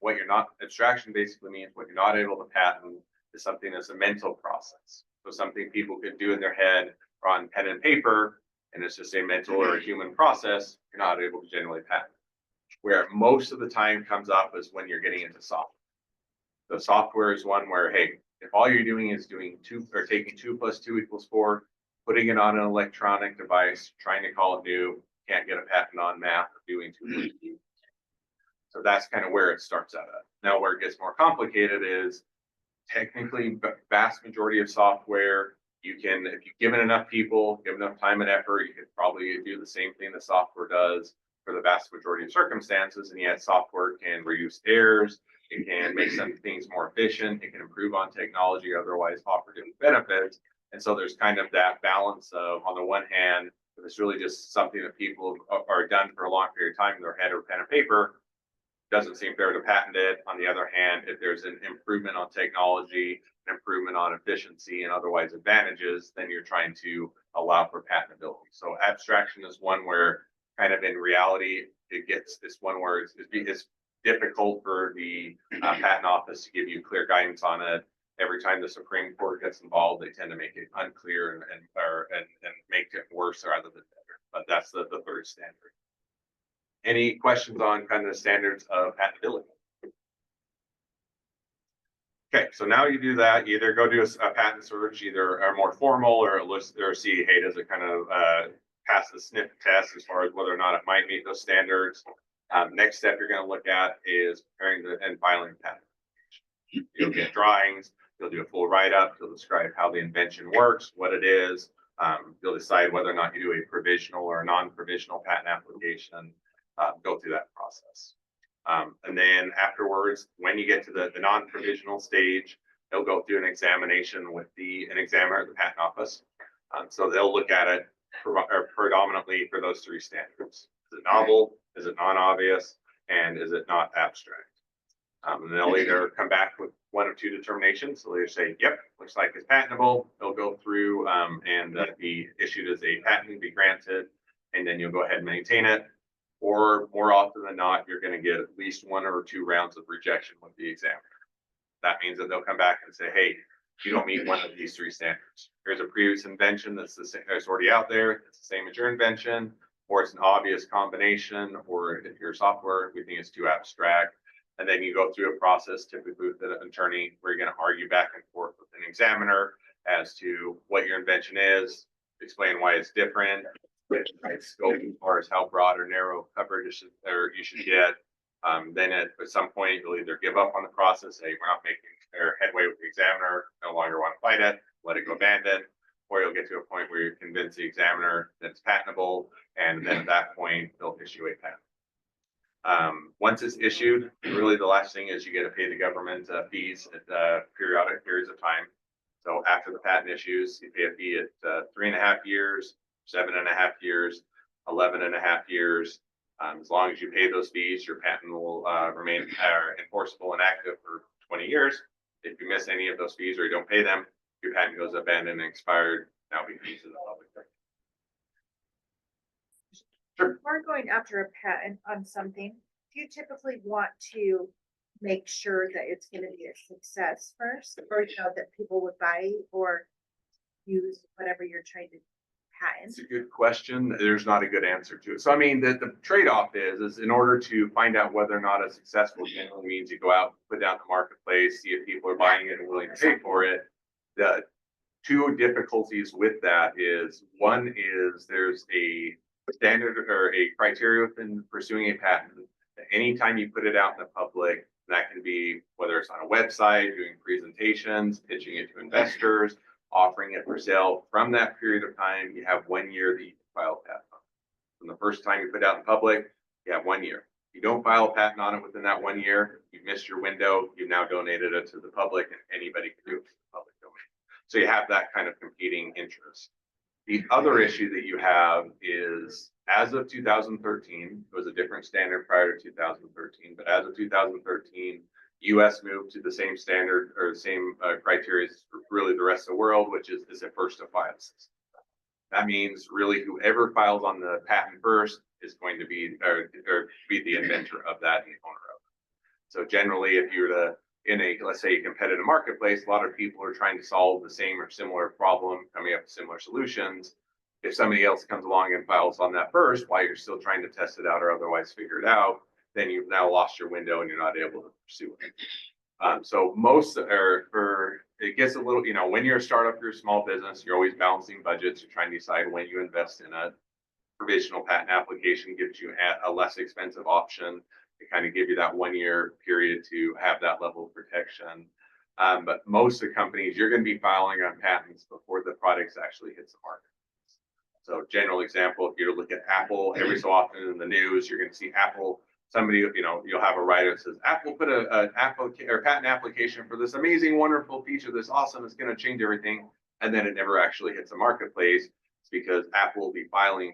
Abstraction basically means what you're not able to patent is something that's a mental process. So something people could do in their head or on pen and paper, and it's just a mental or a human process, you're not able to generally patent. Where most of the time comes up is when you're getting into software. The software is one where, hey, if all you're doing is taking 2 + 2 = 4, putting it on an electronic device, trying to call it new, can't get a patent on math of doing 2 + 2. So that's kind of where it starts out at. Now, where it gets more complicated is technically vast majority of software, if you give it enough people, give enough time and effort, you could probably do the same thing the software does for the vast majority of circumstances. And yet software can reduce errors. It can make some things more efficient. It can improve on technology, otherwise offer different benefits. And so there's kind of that balance of, on the one hand, if it's really just something that people are done for a long period of time in their head or pen and paper, doesn't seem fair to patent it. On the other hand, if there's an improvement on technology, an improvement on efficiency and otherwise advantages, then you're trying to allow for patentability. So abstraction is one where kind of in reality, it gets this one where it's difficult for the patent office to give you clear guidance on it. Every time the Supreme Court gets involved, they tend to make it unclear and make it worse rather than better. But that's the third standard. Any questions on kind of the standards of patentability? Okay, so now you do that. You either go do a patent search, either a more formal or see, hey, does it kind of pass the sniff test as far as whether or not it might meet those standards. Next step you're going to look at is preparing and filing the patent. You'll get drawings. You'll do a full write-up. You'll describe how the invention works, what it is. You'll decide whether or not you do a provisional or a non-provisional patent application. Go through that process. And then afterwards, when you get to the non-provisional stage, they'll go through an examination with an examiner at the patent office. So they'll look at it predominantly for those 3 standards. Is it novel? Is it non-obvious? And is it not abstract? And they'll either come back with one of two determinations. So they say, yep, looks like it's patentable. They'll go through and be issued as a patent, be granted, and then you'll go ahead and maintain it. Or more often than not, you're going to get at least 1 or 2 rounds of rejection with the examiner. That means that they'll come back and say, hey, you don't meet one of these 3 standards. Here's a previous invention that's the same, that's already out there. It's the same as your invention, or it's an obvious combination, or if your software, we think it's too abstract. And then you go through a process, typically with an attorney, where you're going to argue back and forth with an examiner as to what your invention is, explain why it's different, its scope as far as how broad or narrow coverage you should get. Then at some point, you'll either give up on the process, say, we're not making headway with the examiner, no longer want to fight it, let it go abandoned, or you'll get to a point where you convince the examiner that it's patentable, and then at that point, they'll issue a patent. Once it's issued, really the last thing is you get to pay the government fees at periodic periods of time. So after the patent issues, you pay a fee at 3.5 years, 7.5 years, 11.5 years. As long as you pay those fees, your patent will remain enforceable and active for 20 years. If you miss any of those fees or you don't pay them, your patent goes abandoned and expired. Now be fees to the public. Sure. We're going after a patent on something. Do you typically want to make sure that it's going to be a success first, or that people would buy or use whatever you're trying to patent? It's a good question. There's not a good answer to it. So, I mean, the trade-off is in order to find out whether or not it's successful, generally means you go out, put down the marketplace, see if people are buying it and willing to pay for it. The 2 difficulties with that is, one is there's a standard or a criteria within pursuing a patent. Anytime you put it out in the public, that can be whether it's on a website, doing presentations, pitching it to investors, offering it for sale. From that period of time, you have 1 year that you can file a patent on. From the first time you put it out in public, you have 1 year. If you don't file a patent on it within that 1 year, you've missed your window. You've now donated it to the public, and anybody can do it to the public domain. So you have that kind of competing interest. The other issue that you have is, as of 2013, it was a different standard prior to 2013, but as of 2013, US moved to the same standard or the same criteria as really the rest of the world, which is a first to file system. That means really whoever files on the patent first is going to be or be the inventor of that and the owner of it. So generally, if you're in a, let's say, a competitive marketplace, a lot of people are trying to solve the same or similar problem, coming up with similar solutions. If somebody else comes along and files on that first, while you're still trying to test it out or otherwise figure it out, then you've now lost your window and you're not able to pursue it. So most it gets a little, when you're a startup, you're a small business, you're always balancing budgets. You're trying to decide when you invest in a provisional patent application gives you a less expensive option to kind of give you that 1 year period to have that level of protection. But most of the companies, you're going to be filing on patents before the products actually hits the market. So general example, if you look at Apple, every so often in the news, you're going to see Apple, somebody, you'll have a writer that says, Apple put a patent application for this amazing, wonderful feature, this awesome, it's going to change everything. And then it never actually hits the marketplace. It's because Apple will be filing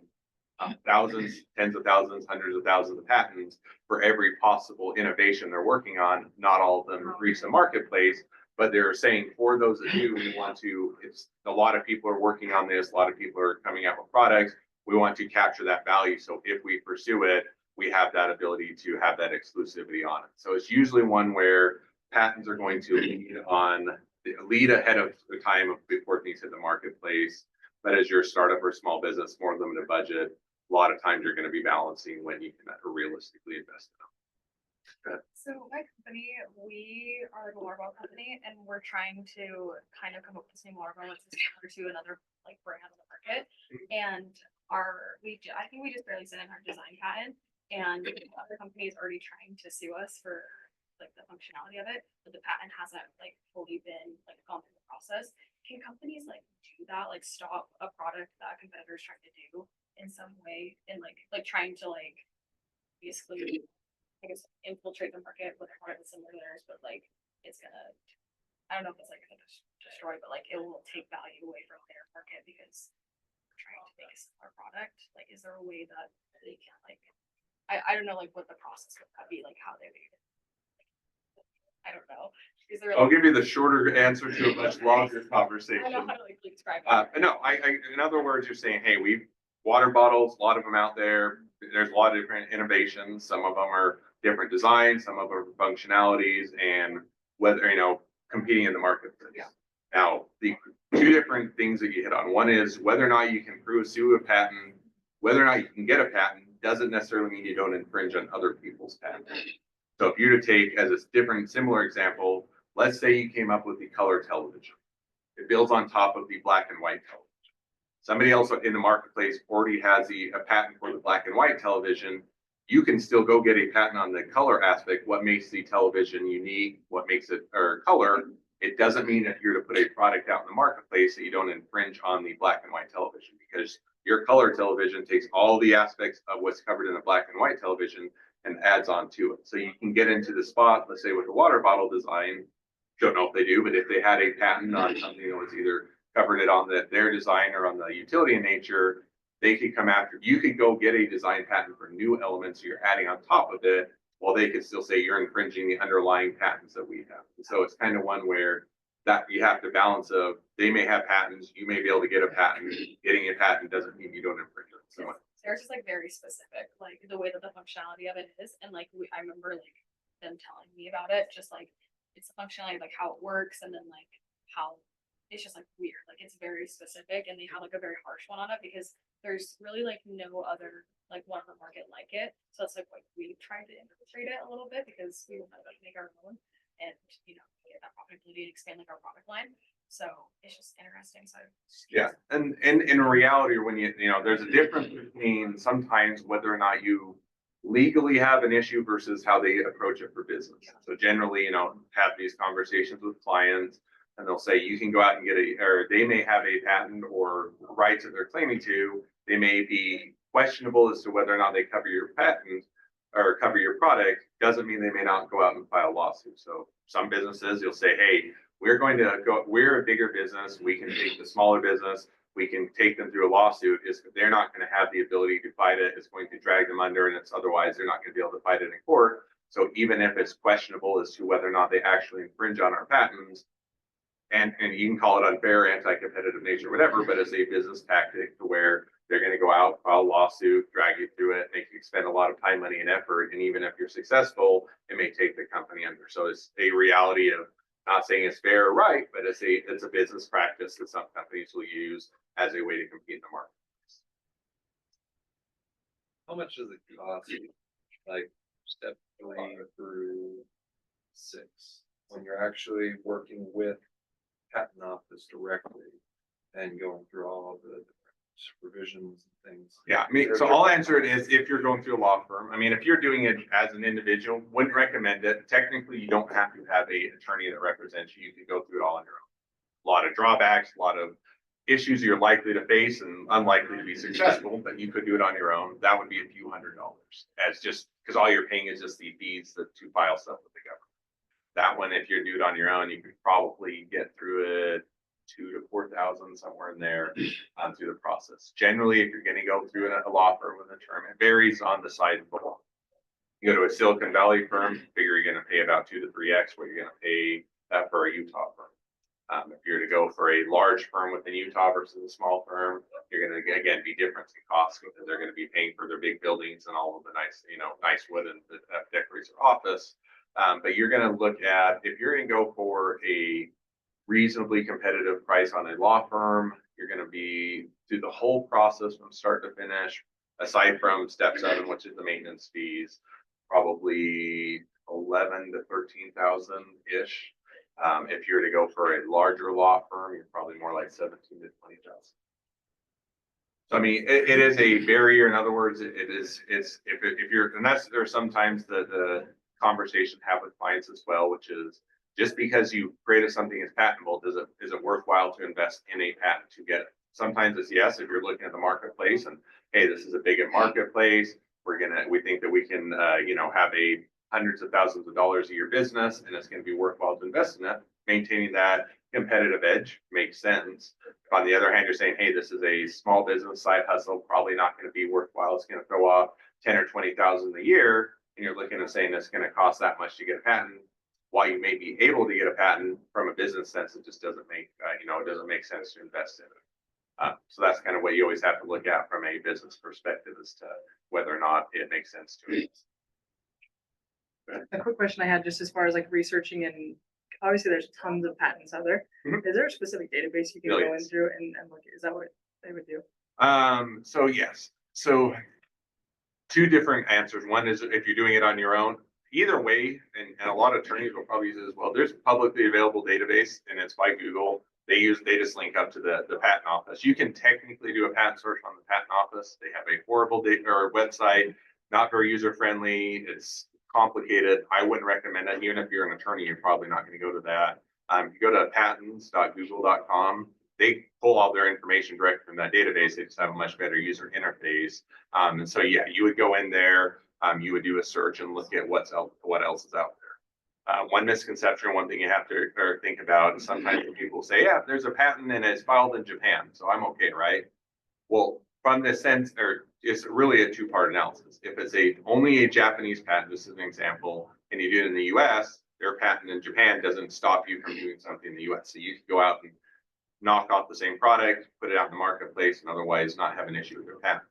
thousands, tens of thousands, hundreds of thousands of patents for every possible innovation they're working on. Not all of them reach the marketplace, but they're saying for those that do, we want to, it's a lot of people are working on this, a lot of people are coming out with products. We want to capture that value. So if we pursue it, we have that ability to have that exclusivity on it. So it's usually one where patents are going to lead ahead of the time before things hit the marketplace. But as you're a startup or a small business, more limited budget, a lot of times you're going to be balancing when you can realistically invest in them. So my company, we are a Laravel company, and we're trying to kind of come up with the same Laravel that's similar to another like brand on the market. And I think we just barely sent in our design patent, and other companies already trying to sue us for like the functionality of it, but the patent hasn't like fully been like gone through the process. Can companies like do that, like stop a product that a competitor is trying to do in some way, and like trying to like basically, I guess, infiltrate the market with a product that's similar to theirs, but like it's gonna, I don't know if it's like gonna destroy, but like it will take value away from their market because we're trying to make a similar product. Like, is there a way that they can like, I don't know like what the process would be, like how they would, like, I don't know. Is there? I'll give you the shorter answer to a much longer conversation. I know how to like describe it. No, in other words, you're saying, hey, water bottles, a lot of them out there. There's a lot of different innovations. Some of them are different designs, some of them are functionalities, and whether, competing in the marketplace. Yeah. Now, the two different things that you hit on. One is whether or not you can pursue a patent, whether or not you can get a patent doesn't necessarily mean you don't infringe on other people's patents. So if you were to take as a different, similar example, let's say you came up with the color television. It builds on top of the black and white television. Somebody else in the marketplace already has a patent for the black and white television. You can still go get a patent on the color aspect, what makes the television unique, what makes it, or color. It doesn't mean if you're to put a product out in the marketplace that you don't infringe on the black and white television, because your color television takes all the aspects of what's covered in the black and white television and adds on to it. So you can get into the spot, let's say with the water bottle design, don't know if they do, but if they had a patent on something that was either covered it on their design or on the utility in nature, they could come after, you could go get a design patent for new elements you're adding on top of it, while they could still say you're infringing the underlying patents that we have. And so it's kind of one where that you have to balance of, they may have patents, you may be able to get a patent. Getting a patent doesn't mean you don't infringe it. So Theirs is like very specific, like the way that the functionality of it is, and like I remember like them telling me about it, just like it's the functionality, like how it works, and then like how it's just like weird, like it's very specific, and they have like a very harsh one on it because there's really like no other like one on the market like it. So that's like we tried to infiltrate it a little bit because we wanted to make our own and get that profitability and expand like our product line. So it's just interesting. So yeah, and in reality, when there's a difference between sometimes whether or not you legally have an issue versus how they approach it for business. So generally, have these conversations with clients, and they'll say you can go out and get or they may have a patent or rights that they're claiming to. They may be questionable as to whether or not they cover your patent or cover your product. Doesn't mean they may not go out and file a lawsuit. So some businesses, you'll say, hey, we're a bigger business. We can take the smaller business. We can take them through a lawsuit. They're not going to have the ability to fight it. It's going to drag them under, and otherwise they're not going to be able to fight it in court. So even if it's questionable as to whether or not they actually infringe on our patents, and you can call it unfair, anti-competitive nature, whatever, but as a business tactic to where they're going to go out, file a lawsuit, drag you through it, make you spend a lot of time, money, and effort. And even if you're successful, it may take the company under. So it's a reality of, not saying it's fair or right, but it's a business practice that some companies will use as a way to compete in the market. How much does it cost, like step 3 through 6, when you're actually working with patent office directly and going through all of the provisions and things? Yeah, so I'll answer it as if you're going through a law firm. I mean, if you're doing it as an individual, wouldn't recommend it. Technically, you don't have to have an attorney that represents you. You can go through it all on your own. A lot of drawbacks, a lot of issues you're likely to face and unlikely to be successful, but you could do it on your own. That would be a few $100s, as just because all you're paying is just the fees to file stuff with the government. That one, if you do it on your own, you could probably get through it 2,000 to 4,000, somewhere in there, through the process. Generally, if you're going to go through a law firm with a term, it varies on the size of the law. You go to a Silicon Valley firm, figure you're going to pay about 2 to 3x what you're going to pay for a Utah firm. If you're to go for a large firm within Utah versus a small firm, you're going to again be difference in costs because they're going to be paying for their big buildings and all of the nice wood and that decorates their office. But you're going to look at, if you're going to go for a reasonably competitive price on a law firm, you're going to be through the whole process from start to finish, aside from step 7, which is the maintenance fees, probably 11 to 13,000 ish. If you're to go for a larger law firm, you're probably more like 17 to 20,000. So I mean, it is a barrier. In other words, it's if you're, and there's sometimes the conversation to have with clients as well, which is, just because you created something as patentable, is it worthwhile to invest in a patent to get it? Sometimes it's yes, if you're looking at the marketplace and, hey, this is a big marketplace, we think that we can, have a hundreds of thousands of dollars a year business, and it's going to be worthwhile to invest in it. Maintaining that competitive edge makes sense. If on the other hand, you're saying, hey, this is a small business side hustle, probably not going to be worthwhile. It's going to throw off 10 or 20,000 a year, and you're looking at saying it's going to cost that much to get a patent. while you may be able to get a patent from a business sense, it just doesn't make, it doesn't make sense to invest in it. So that's kind of what you always have to look at from a business perspective as to whether or not it makes sense to invest. A quick question I had just as far as like researching, and obviously there's tons of patents out there. Mhm. Is there a specific database you can go in Millions. through and look, is that what they would do? So yes, so two different answers. One is if you're doing it on your own, either way, and a lot of attorneys will probably use it as well. There's a publicly available database and it's by Google. They just link up to the patent office. You can technically do a patent search on the patent office. They have a horrible website, not very user friendly. It's complicated. I wouldn't recommend it. Even if you're an attorney, you're probably not going to go to that. If you go to patents.google.com, they pull all their information direct from that database. They just have a much better user interface. And so, yeah, you would go in there, you would do a search and look at what else is out there. One misconception, one thing you have to think about is sometimes people say, yeah, there's a patent and it's filed in Japan, so I'm okay, right? Well, from this sense, it's really a two-part analysis. If it's only a Japanese patent, this is an example, and you do it in the US, their patent in Japan doesn't stop you from doing something in the US. So you can go out and knock off the same product, put it out in the marketplace, and otherwise not have an issue with their patent.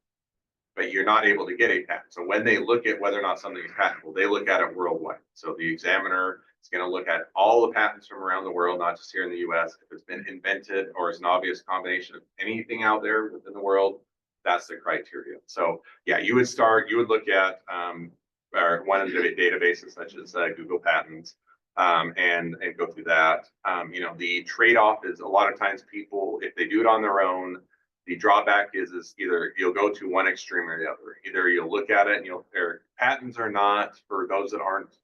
But you're not able to get a patent. So when they look at whether or not something is patentable, they look at it worldwide. So the examiner is going to look at all the patents from around the world, not just here in the US. If it's been invented or is an obvious combination of anything out there within the world, that's the criteria. So yeah, you would look at one of the databases such as Google Patents, and go through that. The trade-off is a lot of times people, if they do it on their own, the drawback is either you'll go to one extreme or the other. Either you'll look at it and their patents are not, for those that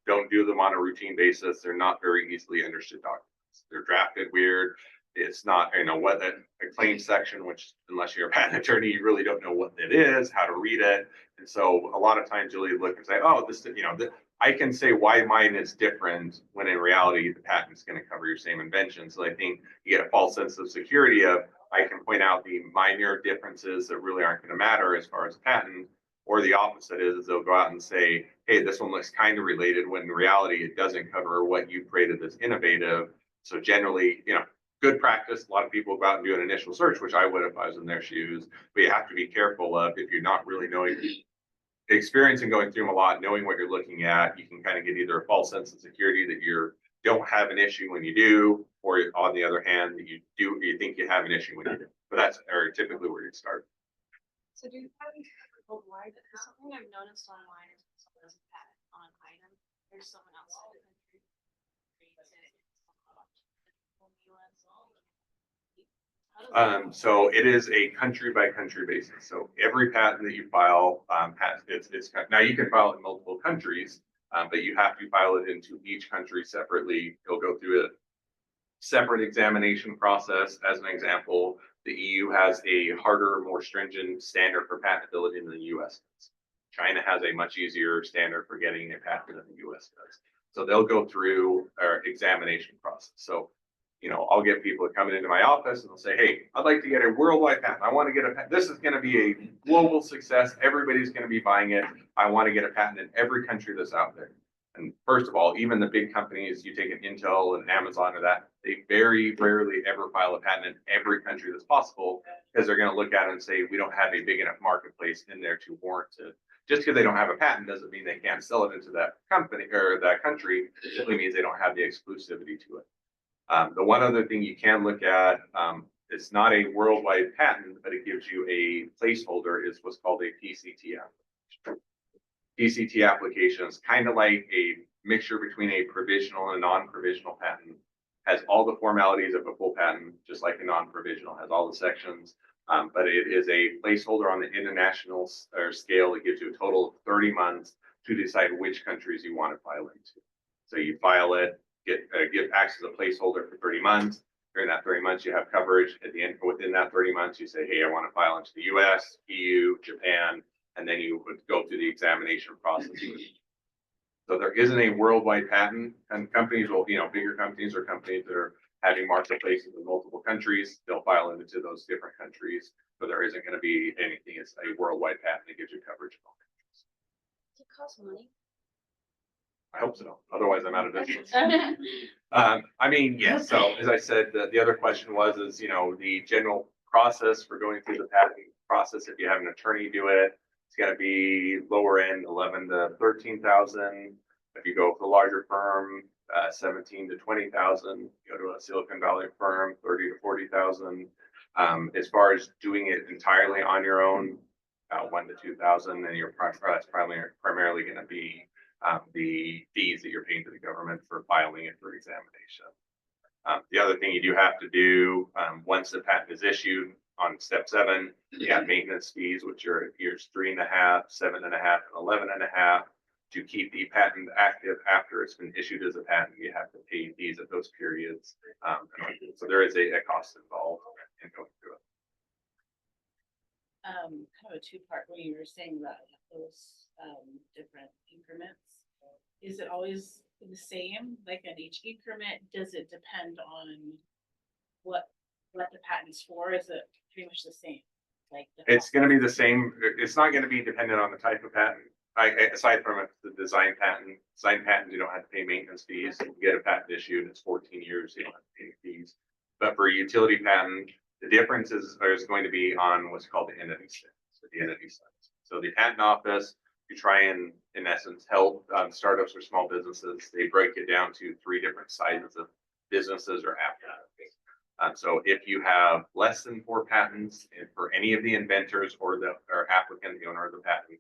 don't do them on a routine basis, they're not very easily understood documents. They're drafted weird. It's not, what a claim section, which unless you're a patent attorney, you really don't know what it is, how to read it. And so a lot of times you'll look and say, oh, I can say why mine is different when in reality, the patent's going to cover your same invention. So I think you get a false sense of security of, I can point out the minor differences that really aren't going to matter as far as patent, or the opposite is they'll go out and say, hey, this one looks kind of related, when in reality, it doesn't cover what you created that's innovative. So generally, good practice. A lot of people go out and do an initial search, which I would if I was in their shoes, but you have to be careful of, if you're not really knowing, experiencing going through them a lot, knowing what you're looking at, you can kind of get either a false sense of security that don't have an issue when you do, or on the other hand, that you think you have an issue when you do. But that's typically where you start. So do you have worldwide? Because something I've noticed online is when someone does a patent on an item, there's someone outside the country who creates it. So it is a country by country basis. So every patent that you file has it's now you can file it in multiple countries, but you have to file it into each country separately. You'll go through a separate examination process. As an example, the EU has a harder, more stringent standard for patentability than the US does. China has a much easier standard for getting a patent than the US does. So they'll go through our examination process. So I'll get people coming into my office and they'll say, hey, I'd like to get a worldwide patent. I want to get a patent. This is going to be a global success. Everybody's going to be buying it. I want to get a patent in every country that's out there. And first of all, even the big companies, you take an Intel and Amazon or that, they very rarely ever file a patent in every country that's possible, because they're going to look at it and say, we don't have a big enough marketplace in there to warrant it. Just because they don't have a patent doesn't mean they can't sell it into that company or that country. It simply means they don't have the exclusivity to it. The one other thing you can look at, it's not a worldwide patent, but it gives you a placeholder, is what's called a PCT application. PCT application is kind of like a mixture between a provisional and a non-provisional patent. Has all the formalities of a full patent, just like a non-provisional, has all the sections. But it is a placeholder on the international scale. It gives you a total of 30 months to decide which countries you want to file into. So you file it, give acts as a placeholder for 30 months. During that 30 months, you have coverage. At the end, within that 30 months, you say, hey, I want to file into the US, EU, Japan, and then you would go through the examination process. So there isn't a worldwide patent, and companies will, bigger companies or companies that are having marketplaces in multiple countries, they'll file into those different countries. But there isn't going to be anything, it's a worldwide patent that gives you coverage in all countries. Does it cost money? I hope so. Otherwise, I'm out of business. I mean, yes. So as I said, the other question was, the general process for going through the patent process. If you have an attorney do it, it's going to be lower end 11 to 13,000. If you go with a larger firm, 17 to 20,000. Go to a Silicon Valley firm, 30 to 40,000. As far as doing it entirely on your own, about 1 to 2,000, and that's primarily going to be the fees that you're paying to the government for filing it for examination. The other thing you do have to do, once the patent is issued on step 7, you have maintenance fees, which are years 3.5, 7.5, and 11.5. To keep the patent active after it's been issued as a patent, you have to pay fees at those periods. So there is a cost involved in going through it. Kind of a two-part when you were saying about those different increments. Is it always the same? Like at each increment, does it depend on what the patent's for? Is it pretty much the same? Like it's going to be the same. It's not going to be dependent on the type of patent. Aside from the design patent, you don't have to pay maintenance fees. You get a patent issued, it's 14 years, you don't have to pay fees. But for a utility patent, the difference is going to be on what's called the entity status. So the patent office, you try and, in essence, help startups or small businesses. They break it down to 3 different sizes of businesses or applicants. So if you have less than 4 patents for any of the inventors or applicant, the owner of the patent,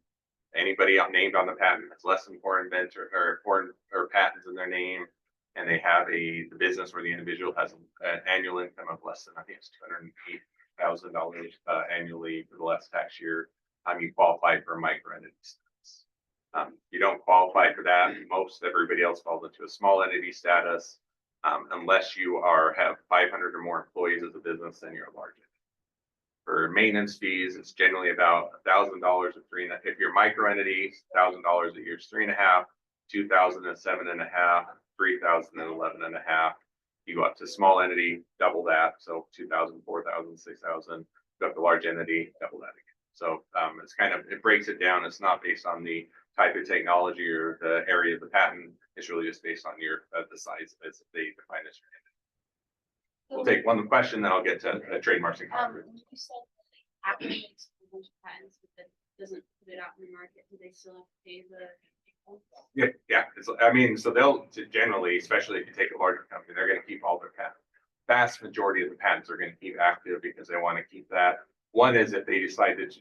anybody named on the patent has less than 4 patents in their name, and they have the business or the individual has an annual income of less than, I think it's $208,000 annually for the last tax year, you qualify for a microentity status. You don't qualify for that. Most everybody else falls into a small entity status, unless you have 500 or more employees as a business, then you're a large entity. For maintenance fees, it's generally about $1,000 or if you're micro entities, $1,000 a year is 3.5, 2,000 is 7.5, 3,000 and 11.5. You go up to small entity, double that, so 2,000, 4,000, 6,000. Go up to large entity, double that again. So it's it breaks it down. It's not based on the type of technology or the area of the patent. It's really just based on the size as they define as your entity. We'll take one question, then I'll get to trademarks and copyrights. You said that applicants for a bunch of patents, but that doesn't put it out in the market. Do they still have to pay the? Yeah. So they'll generally, especially if you take a larger company, they're going to keep all their patents. Vast majority of the patents are going to keep active because they want to keep that. One is if they decide that,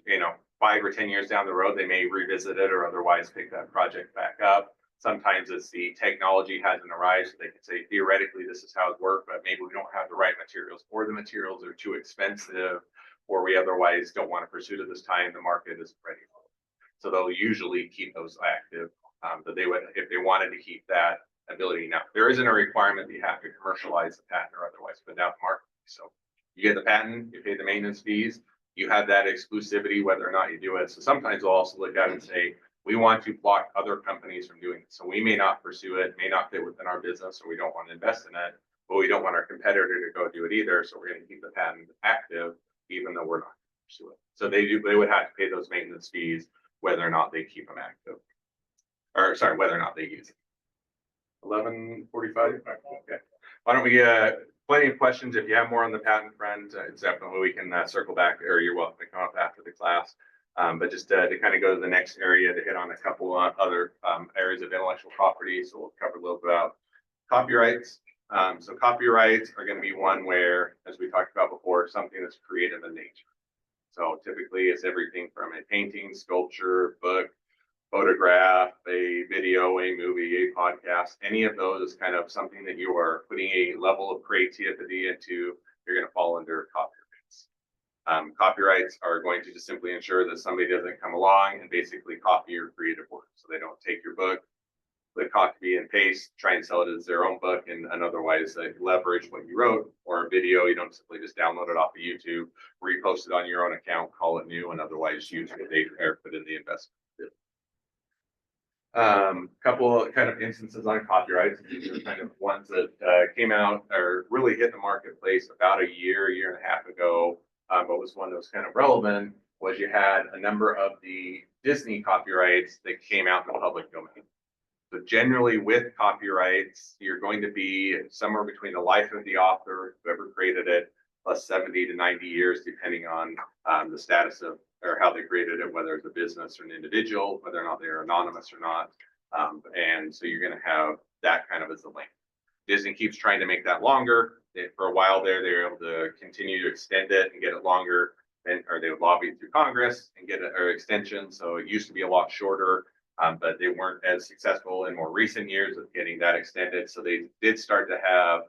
5 or 10 years down the road, they may revisit it or otherwise pick that project back up. Sometimes it's the technology hasn't arrived, so they can say theoretically this is how it worked, but maybe we don't have the right materials, or the materials are too expensive, or we otherwise don't want to pursue it this time. The market isn't ready for it. So they'll usually keep those active. But they would, if they wanted to keep that ability. Now, there isn't a requirement that you have to commercialize the patent or otherwise put it out in the market. So you get the patent, you pay the maintenance fees, you have that exclusivity whether or not you do it. So sometimes they'll also look at it and say, we want to block other companies from doing it. So we may not pursue it, may not fit within our business, or we don't want to invest in it, but we don't want our competitor to go do it either. So we're going to keep the patent active, even though we're not going to pursue it. So they would have to pay those maintenance fees, whether or not they keep them active. Or sorry, whether or not they use it. 11:45. Okay. Why don't we, plenty of questions. If you have more on the patent front, it's definitely we can circle back, or you're welcome to come up after the class. But just to kind of go to the next area to hit on a couple other areas of intellectual property. So we'll cover a little bit about copyrights. So copyrights are going to be one where, as we talked about before, something that's creative in nature. So typically it's everything from a painting, sculpture, book, photograph, a video, a movie, a podcast, any of those is kind of something that you are putting a level of creativity into, you're going to fall under copyrights. Copyrights are going to just simply ensure that somebody doesn't come along and basically copy your creative work. So they don't take your book, click copy and paste, try and sell it as their own book, and otherwise leverage what you wrote. Or a video, you don't simply just download it off of YouTube, repost it on your own account, call it new, and otherwise use what they put in the investment. Couple of kind of instances on copyrights. These are kind of ones that came out or really hit the marketplace about a year and a half ago. But was one that was kind of relevant was you had a number of the Disney copyrights that came out in the public domain. So generally with copyrights, you're going to be somewhere between the life of the author, whoever created it, plus 70 to 90 years, depending on the status of, or how they created it, whether it's a business or an individual, whether or not they're anonymous or not. And so you're going to have that kind of as the length. Disney keeps trying to make that longer. For a while there, they were able to continue to extend it and get it longer, and or they would lobby through Congress and get an extension. So it used to be a lot shorter, but they weren't as successful in more recent years of getting that extended. So they did start to have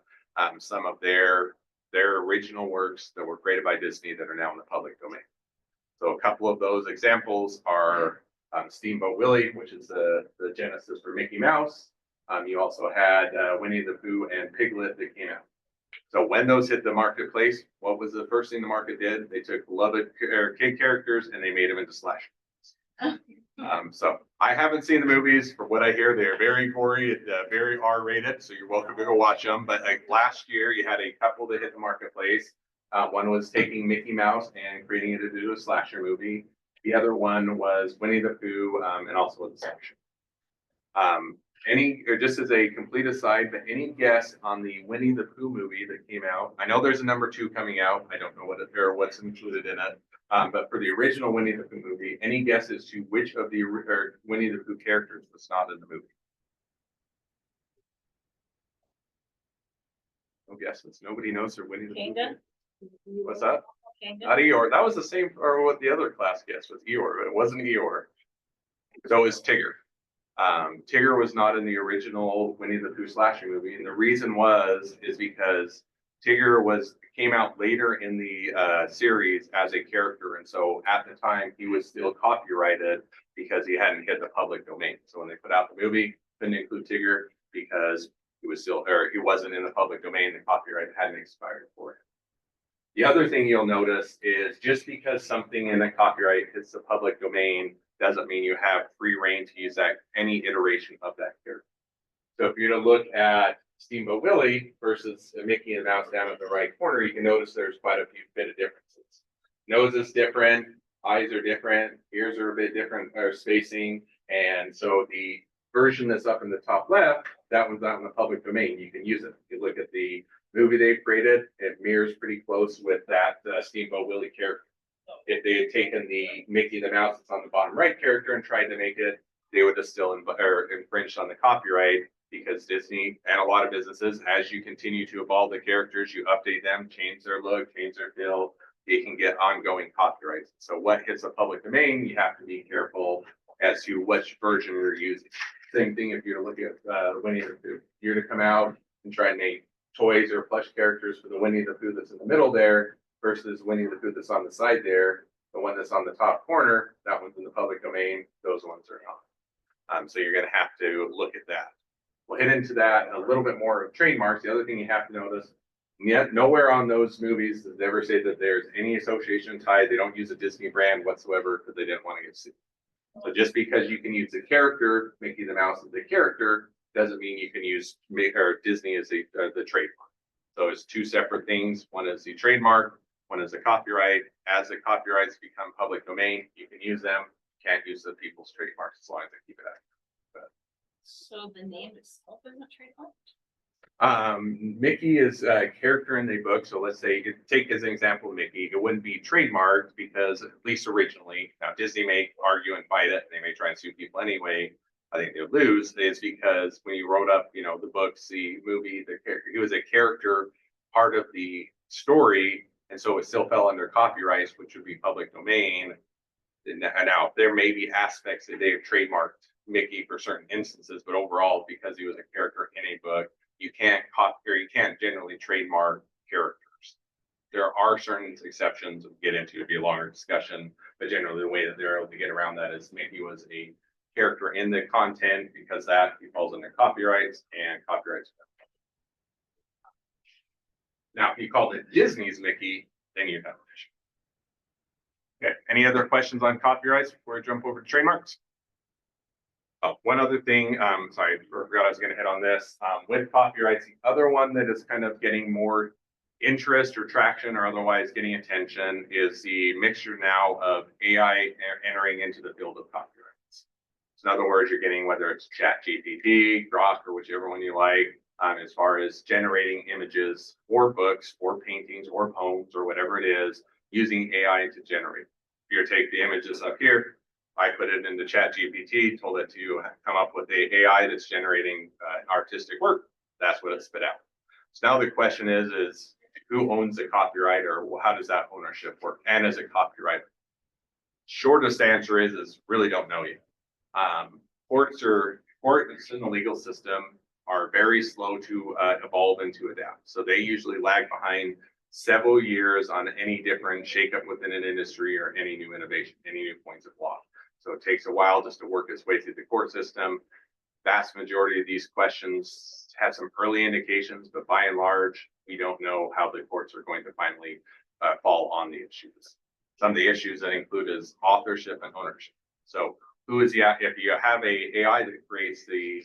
some of their original works that were created by Disney that are now in the public domain. So a couple of those examples are Steamboat Willie, which is the genesis for Mickey Mouse. You also had Winnie the Pooh and Piglet that came out. So when those hit the marketplace, what was the first thing the market did? They took beloved kid characters and they made them into slasher. So I haven't seen the movies. From what I hear, they're very gory, very R-rated. So you're welcome to go watch them. But like last year, you had a couple that hit the marketplace. One was taking Mickey Mouse and creating it into a slasher movie. The other one was Winnie the Pooh and also a slasher. Or just as a complete aside, but any guess on the Winnie the Pooh movie that came out? I know there's a number 2 coming out. I don't know what's included in it. But for the original Winnie the Pooh movie, any guess as to which of the Winnie the Pooh characters was not in the movie? No guesses. Nobody knows their Winnie the Kanga? Pooh. What's that? Kanga? Not Eeyore. That was the same, or what the other class guess was Eeyore, but it wasn't Eeyore. So it was Tigger. Tigger was not in the original Winnie the Pooh slasher movie, and the reason is because Tigger came out later in the series as a character, and so at the time he was still copyrighted because he hadn't hit the public domain. So when they put out the movie, couldn't include Tigger because he wasn't in the public domain. The copyright hadn't expired for him. The other thing you'll notice is just because something in the copyright hits the public domain doesn't mean you have free reign to use any iteration of that character. So if you're to look at Steamboat Willie versus Mickey and Mouse down at the right corner, you can notice there's quite a few bit of differences. Nose is different, eyes are different, ears are a bit different, or spacing. And so the version that's up in the top left, that one's out in the public domain. You can use it. If you look at the movie they created, it mirrors pretty close with that Steamboat Willie character. If they had taken the Mickey the Mouse that's on the bottom right character and tried to make it, they would have still infringed on the copyright, because Disney and a lot of businesses, as you continue to evolve the characters, you update them, change their look, change their feel, they can get ongoing copyrights. So what hits the public domain, you have to be careful as to which version you're using. Same thing if you're looking at Winnie the Pooh. You're to come out and try and make toys or plush characters for the Winnie the Pooh that's in the middle there versus Winnie the Pooh that's on the side there. The one that's on the top corner, that one's in the public domain, those ones are not. So you're going to have to look at that. We'll hit into that a little bit more of trademarks. The other thing you have to notice, yet nowhere on those movies does it ever say that there's any association tied. They don't use a Disney brand whatsoever because they didn't want to get sued. So just because you can use the character, Mickey the Mouse as the character, doesn't mean you can use Disney as the trademark. So it's two separate things. One is the trademark, one is the copyright. As the copyrights become public domain, you can use them. Can't use the people's trademarks as long as they keep it active. So the name itself is not trademarked? Mickey is a character in the book. So let's say, take as an example Mickey, it wouldn't be trademarked because, at least originally, now Disney may argue and fight it, and they may try and sue people anyway. I think they would lose, is because when you wrote up, the books, the movie, the character, he was a character, part of the story, and so it still fell under copyrights, which would be public domain. And now there may be aspects that they have trademarked Mickey for certain instances, but overall, because he was a character in a book, you can't copy, or you can't generally trademark characters. There are certain exceptions we'll get into, it'd be a longer discussion, but generally the way that they're able to get around that is Mickey was a character in the content because that he falls under copyrights and copyrights. Now, if you called it Disney's Mickey, then you have an issue. Okay, any other questions on copyrights before I jump over to trademarks? Oh, one other thing, sorry, I forgot I was going to hit on this. With copyrights, the other one that is kind of getting more interest or traction or otherwise getting attention is the mixture now of AI entering into the field of copyrights. So in other words, you're getting, whether it's Chat GPT, Grok, or whichever one you like, as far as generating images or books or paintings or poems or whatever it is, using AI to generate. If you take the images up here, I put it into Chat GPT, told it to come up with a AI that's generating artistic work. That's what it spit out. So now the question is who owns the copyright, or how does that ownership work? And is it copyright? Shortest answer is really don't know yet. Courts in the legal system are very slow to evolve and to adapt. So they usually lag behind several years on any different shakeup within an industry or any new innovation, any new points of law. So it takes a while just to work its way through the court system. Vast majority of these questions have some early indications, but by and large, we don't know how the courts are going to finally fall on the issues. Some of the issues that include is authorship and ownership. So who is if you have a AI that creates the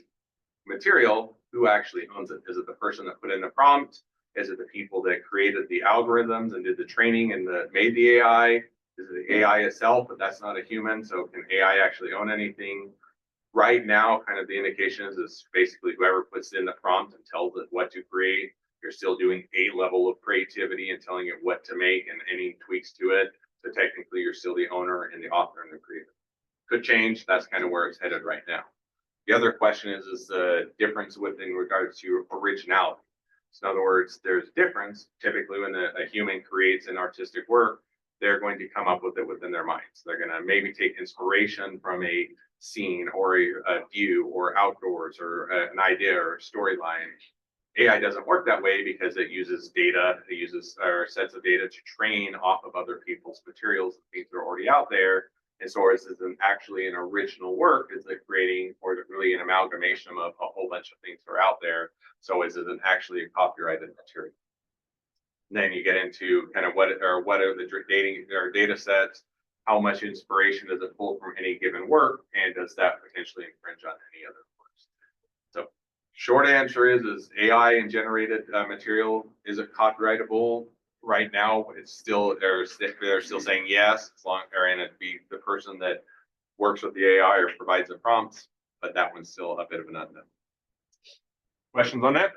material, who actually owns it? Is it the person that put in the prompt? Is it the people that created the algorithms and did the training and made the AI? Is it the AI itself, but that's not a human? So can AI actually own anything? Right now, kind of the indication is basically whoever puts in the prompt and tells it what to create, you're still doing a level of creativity and telling it what to make and any tweaks to it. So technically, you're still the owner and the author and the creator. Could change. That's kind of where it's headed right now. The other question is the difference within regards to originality. So in other words, there's a difference. Typically, when a human creates an artistic work, they're going to come up with it within their minds. They're going to maybe take inspiration from a scene or a view or outdoors or an idea or storyline. AI doesn't work that way because it uses data, it uses sets of data to train off of other people's materials, things that are already out there. And so is actually an original work, is it creating or really an amalgamation of a whole bunch of things that are out there. So is it actually a copyrighted material? And then you get into kind of what are the data sets, how much inspiration does it pull from any given work, and does that potentially infringe on any other works? So short answer is AI and generated material, is it copyrightable? Right now, it's still they're still saying yes, as long and it'd be the person that works with the AI or provides the prompts, but that one's still a bit of an unknown. Questions on that?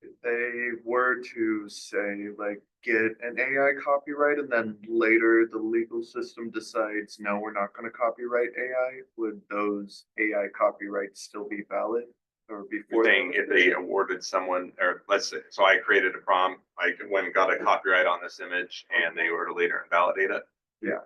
If they were to say, like, get an AI copyright and then later the legal system decides, no, we're not going to copyright AI, would those AI copyrights still be valid? Or before saying if they awarded someone, or let's say, so I created a prompt, I went and got a copyright on this image and they were to later invalidate it. Yeah.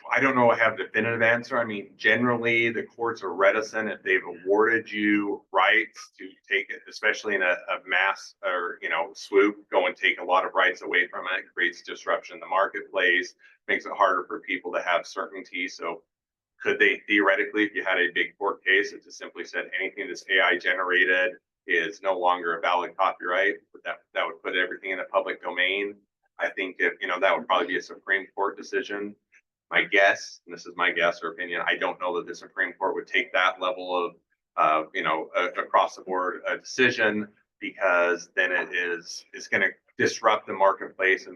I don't know. I have a definitive answer. I mean, generally the courts are reticent if they've awarded you rights to take it, especially in a mass or, swoop, go and take a lot of rights away from it, creates disruption in the marketplace, makes it harder for people to have certainty. So could they theoretically, if you had a big court case that just simply said anything that's AI generated is no longer a valid copyright, but that would put everything in the public domain? I think if, that would probably be a Supreme Court decision. My guess, and this is my guess or opinion, I don't know that the Supreme Court would take that level of, across the board decision, because then it's going to disrupt the marketplace and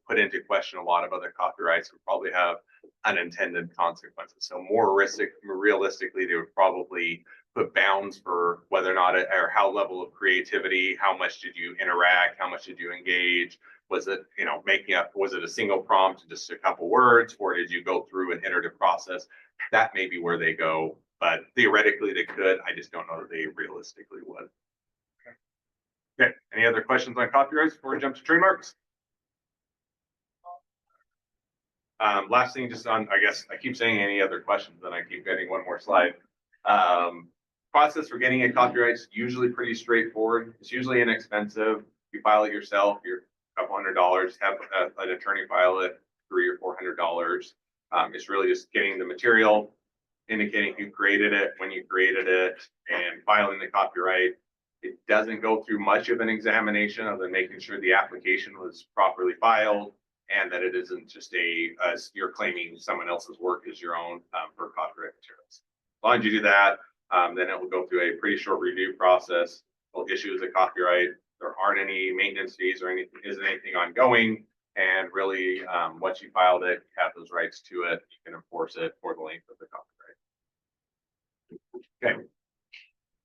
put into question a lot of other copyrights and probably have unintended consequences. So more realistically, they would probably put bounds for whether or not or how level of creativity, how much did you interact, how much did you engage? Was it, was it a single prompt, just a couple words, or did you go through an iterative process? That may be where they go, but theoretically they could. I just don't know that they realistically would. Okay. Any other questions on copyrights before we jump to trademarks? Last thing, just on, I guess I keep saying any other questions, then I keep getting one more slide. Process for getting a copyright is usually pretty straightforward. It's usually inexpensive. You file it yourself. You're couple $100, have an attorney file it, $300 or $400. It's really just getting the material, indicating who created it, when you created it, and filing the copyright. It doesn't go through much of an examination other than making sure the application was properly filed and that it isn't just you're claiming someone else's work as your own for copyright materials. As long as you do that, then it will go through a pretty short review process. We'll issue the copyright. There aren't any maintenance fees or isn't anything ongoing. And really, once you filed it, you have those rights to it, you can enforce it for the length of the copyright. Okay.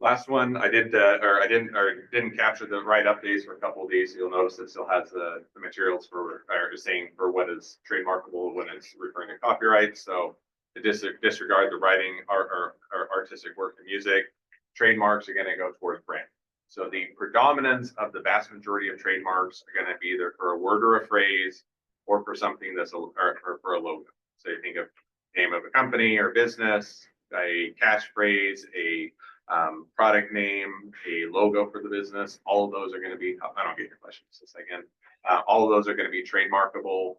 Last one, I did, or didn't capture the right updates for a couple of these. You'll notice it still has the materials for, or saying for what is trademarkable when it's referring to copyright. So to disregard the writing or artistic work of music, trademarks are gonna go towards brand. So the predominance of the vast majority of trademarks are gonna be either for a word or a phrase or for something that's or for a logo. So you think of name of a company or business, a catchphrase, a product name, a logo for the business, all of those are going to be, I don't get your question just a second. All of those are going to be trademarkable.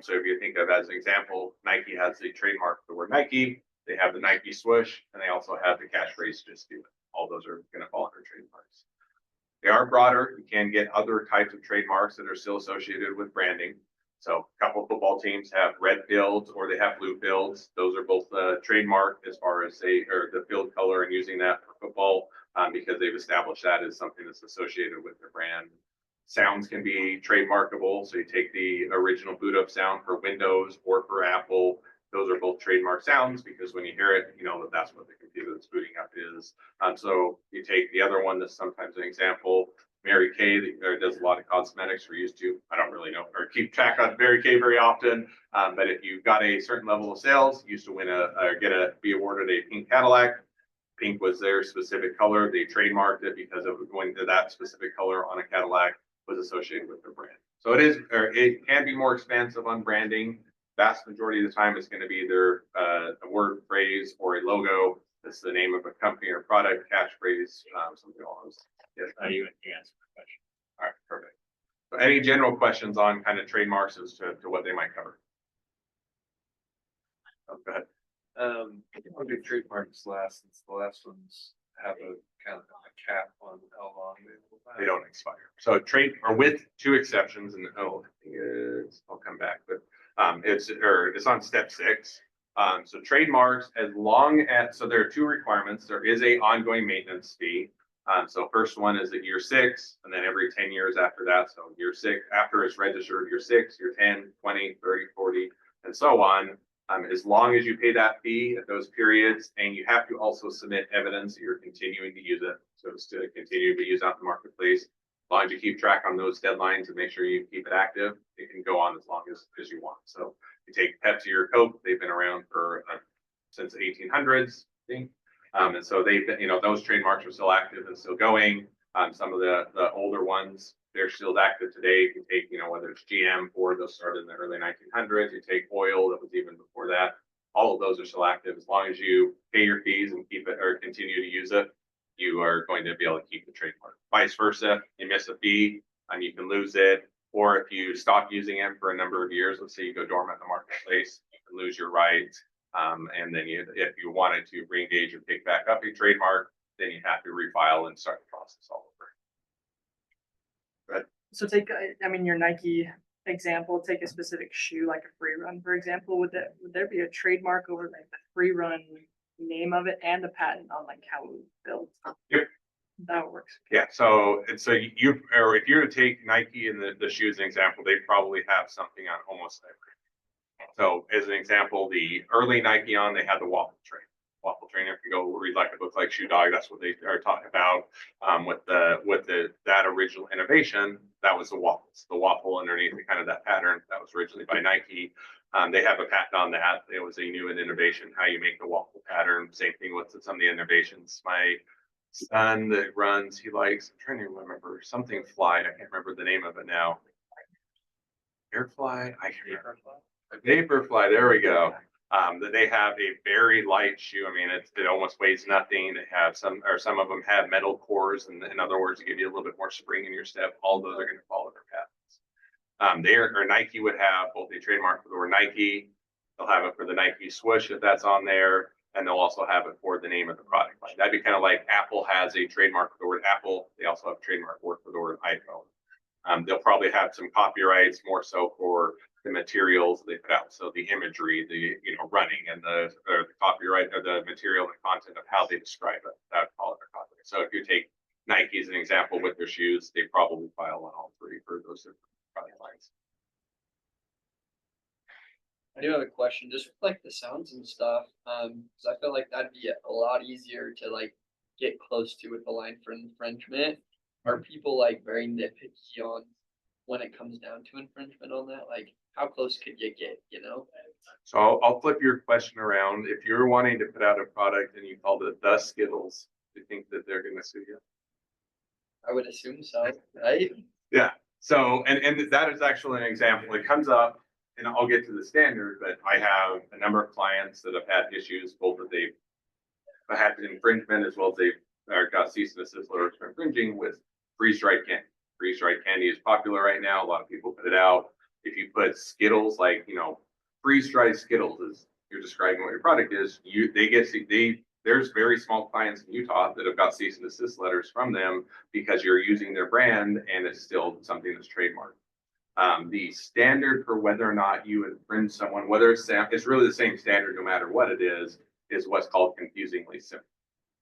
So if you think of as an example, Nike has the trademark for the word Nike, they have the Nike swoosh, and they also have the catchphrase just do it. All those are going to fall under trademarks. They are broader. You can get other types of trademarks that are still associated with branding. So a couple of football teams have red fields or they have blue fields. Those are both trademark as far as the field color and using that for football because they've established that as something that's associated with their brand. Sounds can be trademarkable. So you take the original boot up sound for Windows or for Apple. Those are both trademark sounds because when you hear it, you know that that's what the computer that's booting up is. So you take the other one that's sometimes an example, Mary Kay that does a lot of cosmetics we're used to. I don't really know or keep track on Mary Kay very often. But if you got a certain level of sales, you used to win be awarded a pink Cadillac. Pink was their specific color. They trademarked it because of going to that specific color on a Cadillac was associated with their brand. So it can be more expensive on branding. Vast majority of the time, it's going to be either a word, phrase, or a logo. That's the name of a company or product, catchphrase, something along those. Yes, You answer the question. all right, perfect. So any general questions on kind of trademarks as to what they might cover? Oh, go ahead. I'll do trademarks last, since the last ones have a kind of a cap on how long They don't expire. So with two exceptions, and I think I'll come back, but it's on step 6. So trademarks, as long as, so there are 2 requirements. There is a ongoing maintenance fee. So first one is at year 6, and then every 10 years after that. So year 6, after it's registered, year 6, year 10, 20, 30, 40, and so on. As long as you pay that fee at those periods, and you have to also submit evidence that you're continuing to use it. So it's to continue to use out in the marketplace. As long as you keep track on those deadlines and make sure you keep it active, it can go on as long as you want. So you take Pepsi or Coke, they've been around for since the 1800s, I think. And so those trademarks are still active and still going. Some of the older ones, they're still active today. If you take, whether it's GM, Ford, those started in the early 1900s. You take oil, that was even before that. All of those are still active. As long as you pay your fees and keep it or continue to use it, you are going to be able to keep the trademark. Vice versa, you miss a fee and you can lose it. Or if you stop using it for a number of years, let's say you go dormant in the marketplace, you can lose your rights. And then if you wanted to re-engage or pick back up a trademark, then you have to refile and start the process all over. So take, your Nike example, take a specific shoe, like a free run, for example, would there be a trademark over like the free run name of it and the patent on like how it was built? Yep. That works. Yeah. So if you were to take Nike and the shoes as an example, they probably have something on almost every. So as an example, the early Nike they had the waffle train. Waffle train, if you go read like it looks like Shoe Dog, that's what they are talking about. With that original innovation, that was the waffles. The waffle underneath the kind of that pattern that was originally by Nike. They have a patent on that. It was a new innovation, how you make the waffle pattern. Same thing with some of the innovations. My son that runs, he likes, I'm trying to remember something fly. I can't remember the name of it now. Airfly, I can't remember. Vaporfly, there we go. That they have a very light shoe. I mean, it almost weighs nothing. They have some of them have metal cores, and in other words, to give you a little bit more spring in your step. All those are going to follow their patents. Nike would have both a trademark for the word Nike. They'll have it for the Nike swoosh if that's on there, and they'll also have it for the name of the product line. That'd be kind of like Apple has a trademark for the word Apple. They also have a trademark for the word iPhone. They'll probably have some copyrights more so for the materials they put out. So the imagery, the running, and the copyright or the material and content of how they describe it. That would call it their copyright. So if you take Nike as an example with their shoes, they probably file on all 3 for those different product lines. I do have a question, just with like the sounds and stuff, cause I feel like that'd be a lot easier to like get close to with the line for infringement. Are people like very nitpicky on when it comes down to infringement on that? Like, how close could you get, you know? So I'll flip your question around. If you're wanting to put out a product and you called it the Skittles, do you think that they're gonna sue you? I would assume so, right? Yeah, so, and that is actually an example. It comes up, and I'll get to the standard, but I have a number of clients that have had issues, both that they've had infringement as well as they've got cease and desist letters for infringing with freeze-dried candy. Freeze-dried candy is popular right now. A lot of people put it out. If you put Skittles, like, you know, freeze-dried Skittles is, you're describing what your product is, there's very small clients in Utah that have got cease and desist letters from them because you're using their brand and it's still something that's trademarked. The standard for whether or not you infringe someone, whether it's really the same standard no matter what it is what's called confusingly similar.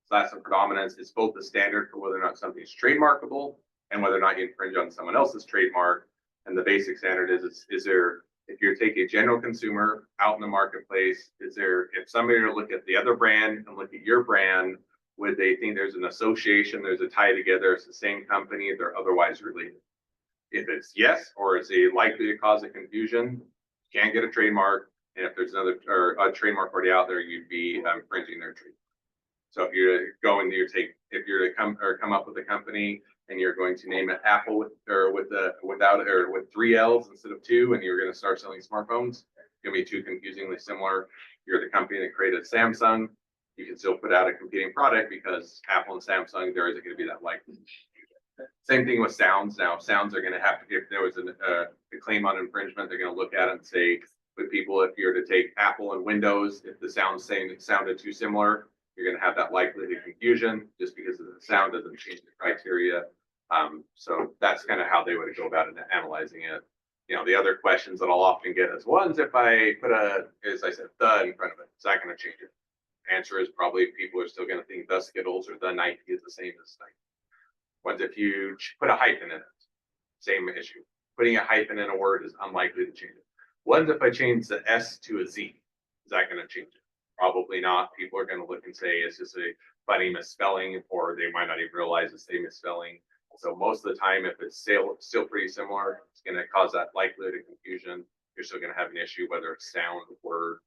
So that's the predominance. It's both the standard for whether or not something is trademarkable and whether or not you infringe on someone else's trademark. And the basic standard is there, if you take a general consumer out in the marketplace, if somebody were to look at the other brand and look at your brand, would they think there's an association, there's a tie together, it's the same company, they're otherwise related? If it's yes, or is it likely to cause a confusion, you can't get a trademark. And if there's another or a trademark already out there, you'd be infringing their trademark. So if you're going to if you're to come up with a company and you're going to name it Apple with 3 L's instead of 2, and you're going to start selling smartphones, it's going to be too confusingly similar. You're the company that created Samsung, you can still put out a competing product because Apple and Samsung, there isn't going to be that likely. Same thing with sounds. Now, sounds are going to have to, if there was a claim on infringement, they're going to look at it and say, with people, if you're to take Apple and Windows, if the sound saying it sounded too similar, you're going to have that likelihood of confusion just because of the sound doesn't change the criteria. So that's kind of how they would go about it, analyzing it. You know, the other questions that I'll often get is, ones if I put as I said, the in front of it, is that going to change it? Answer is probably people are still going to think the Skittles or the Nike is the same as Nike. Ones if you put a hyphen in it, same issue. Putting a hyphen in a word is unlikely to change it. Ones if I change the S to a Z, is that going to change it? Probably not. People are going to look and say, it's just a funny misspelling, or they might not even realize it's a misspelling. So most of the time, if it's still pretty similar, it's going to cause that likelihood of confusion. You're still going to have an issue, whether it's sound, word,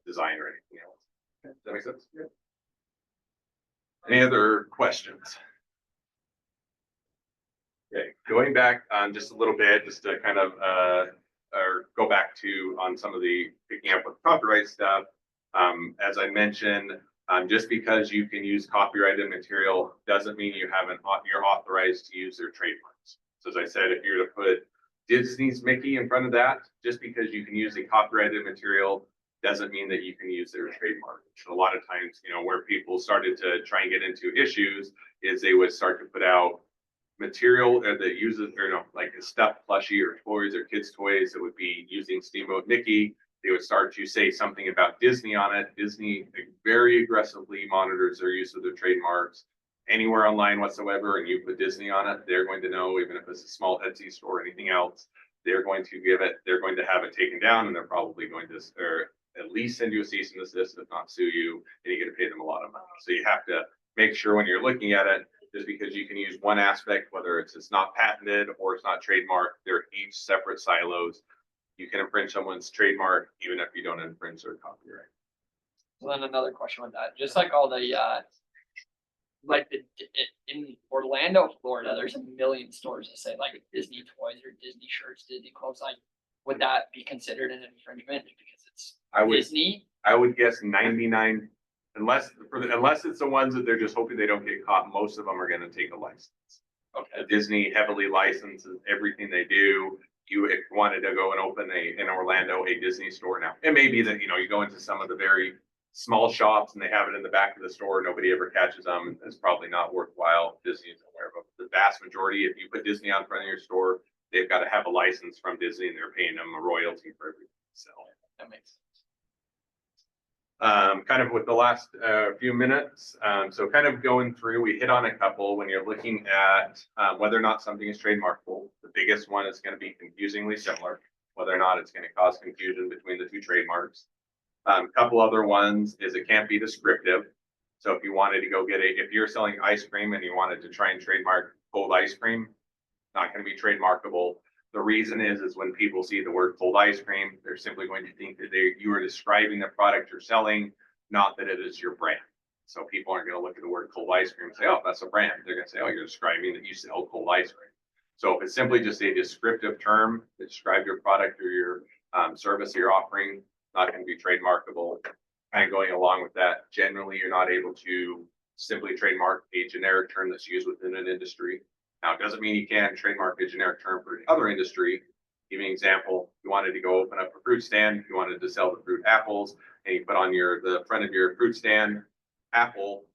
design, or anything else. Does that make sense? Yeah. Any other questions? Okay, going back just a little bit, just to kind of or go back to on some of the picking up with copyright stuff. As I mentioned, just because you can use copyrighted material doesn't mean you're authorized to use their trademarks. So as I said, if you're to put Disney's Mickey in front of that, just because you can use the copyrighted material doesn't mean that you can use their trademark. A lot of times, you know, where people started to try and get into issues is they would start to put out material that uses, or you know, like a stuffed plushie or toys or kids' toys that would be using Steamboat Mickey. They would start to say something about Disney on it. Disney very aggressively monitors their use of their trademarks anywhere online whatsoever, and you put Disney on it, they're going to know, even if it's a small Etsy store or anything else, they're going to have it taken down, and they're probably going to, or at least send you a cease and desist, if not sue you, and you get to pay them a lot of money. So you have to make sure when you're looking at it, just because you can use one aspect, whether it's not patented or it's not trademarked, they're each separate silos. You can infringe someone's trademark even if you don't infringe their copyright. So then another question with that, just like all the in Orlando, Florida, there's a million stores that say like Disney toys or Disney shirts, Disney clothes. Like, would that be considered an infringement because it's Disney? I would guess 99, unless it's the ones that they're just hoping they don't get caught. Most of them are going to take a license. Okay. Disney heavily licenses everything they do. If you wanted to go and open in Orlando a Disney store now, it may be that you go into some of the very small shops and they have it in the back of the store. Nobody ever catches them. It's probably not worthwhile. Disney is aware of it. The vast majority, if you put Disney on front of your store, they've got to have a license from Disney and they're paying them a royalty for everything they sell. That makes sense. Kind of with the last few minutes. So kind of going through, we hit on a couple when you're looking at whether or not something is trademarkable. The biggest one is going to be confusingly similar. whether or not it's gonna cause confusion between the two trademarks. Couple other ones is it can't be descriptive. So if you wanted to go get if you're selling ice cream and you wanted to try and trademark cold ice cream, not gonna be trademarkable. The reason is when people see the word cold ice cream, they're simply going to think that you are describing the product you're selling, not that it is your brand. So people aren't gonna look at the word cold ice cream and say, oh, that's a brand. They're gonna say, oh, you're describing that you sell cold ice cream. So if it's simply just a descriptive term that describes your product or your service you're offering, not gonna be trademarkable. Kind of going along with that, generally, you're not able to simply trademark a generic term that's used within an industry. Now, it doesn't mean you can't trademark a generic term for other industry. Give me an example. If you wanted to go open up a fruit stand, if you wanted to sell the fruit apples, and you put on the front of your fruit stand, apple,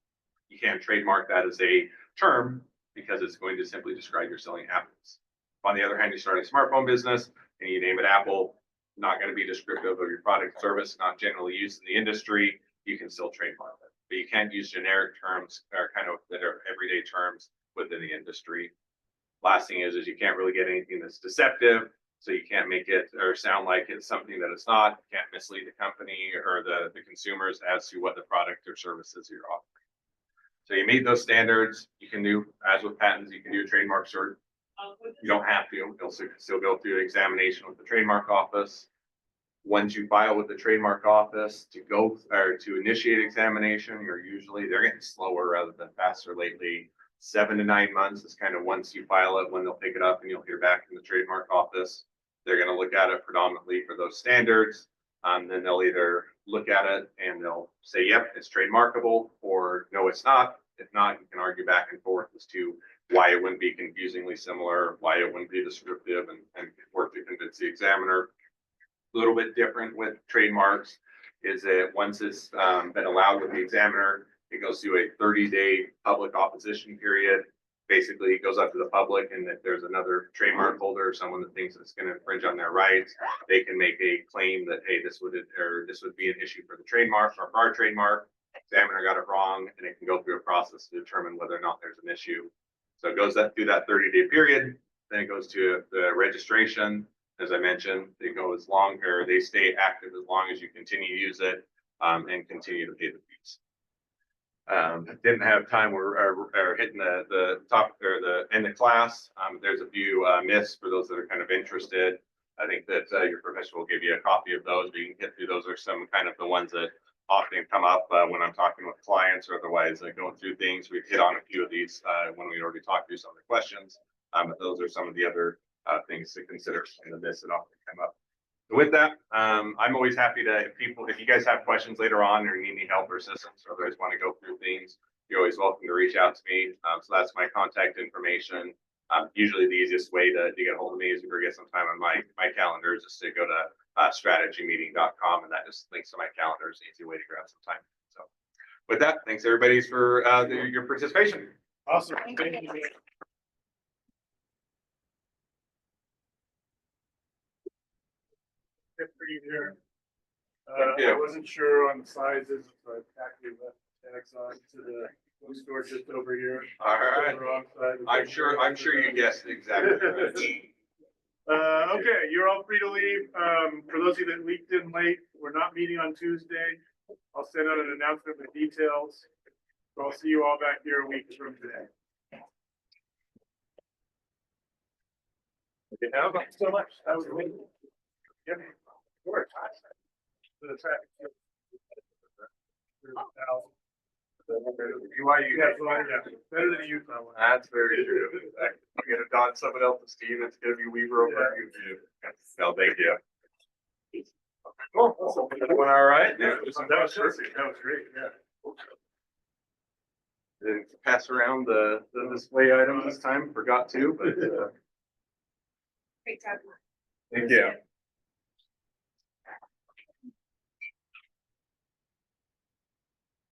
you can't trademark that as a term because it's going to simply describe you're selling apples. On the other hand, you start a smartphone business and you name it Apple, not going to be descriptive of your product or service, not generally used in the industry, you can still trademark it. But you can't use generic terms or kind of that are everyday terms within the industry. Last thing is you can't really get anything that's deceptive. So you can't make it or sound like it's something that it's not. You can't mislead the company or the consumers as to what the product or services you're offering. So you meet those standards. You can do, as with patents, you can do a trademark cert. You don't have to. You'll still go through an examination with the trademark office. Once you file with the trademark office to go or to initiate examination, they're getting slower rather than faster lately. 7 to 9 months is kind of once you file it when they'll pick it up and you'll hear back from the trademark office. They're going to look at it predominantly for those standards. Then they'll either look at it and they'll say, yep, it's trademarkable, or no, it's not. If not, you can argue back and forth as to why it wouldn't be confusingly similar, why it wouldn't be descriptive, and work to convince the examiner. A little bit different with trademarks is that once it's been allowed with the examiner, it goes through a 30-day public opposition period. Basically, it goes up to the public, and if there's another trademark holder or someone that thinks it's going to infringe on their rights, they can make a claim that, hey, this would be an issue for the trademark or for our trademark. Examiner got it wrong, and it can go through a process to determine whether or not there's an issue. So it goes through that 30-day period. Then it goes to the registration. As I mentioned, they go as long, or they stay active as long as you continue to use it and continue to pay the fees. Didn't have time. We're hitting the top or the end of class. There's a few myths for those that are kind of interested. I think that your professor will give you a copy of those. But you can get through those. Are some kind of the ones that often come up when I'm talking with clients or otherwise going through things. We've hit on a few of these when we already talked through some of the questions. But those are some of the other things to consider in the myths that often come up. So with that, I'm always happy to, if you guys have questions later on or need any help or assistance or otherwise want to go through things, you're always welcome to reach out to me. So that's my contact information. Usually the easiest way to get a hold of me is if you get some time on my calendar is just to go to strategymeeting.com, and that just links to my calendar. It's an easy way to grab some time. So with that, thanks everybody for your participation. Awesome. Thank you. Pretty there. I wasn't sure on the sizes, so I actually left tags on to the bookstore just over here. All right. On the wrong side. I'm sure you guessed exactly right. Okay, you're all free to leave. For those of you that leaked in late, we're not meeting on Tuesday. I'll send out an announcement with details. So I'll see you all back here a week from today. Okay, now, Thank you so much. That was great. Yep. The traffic. Better than you. That's very true. I'm gonna don someone else's team. It's gonna be Weaver over YouTube. No, thank you. Cool. Everyone all right? Yeah. That was perfect. That was great. Yeah. Didn't pass around the display items this time. Forgot to, but Great job. thank you.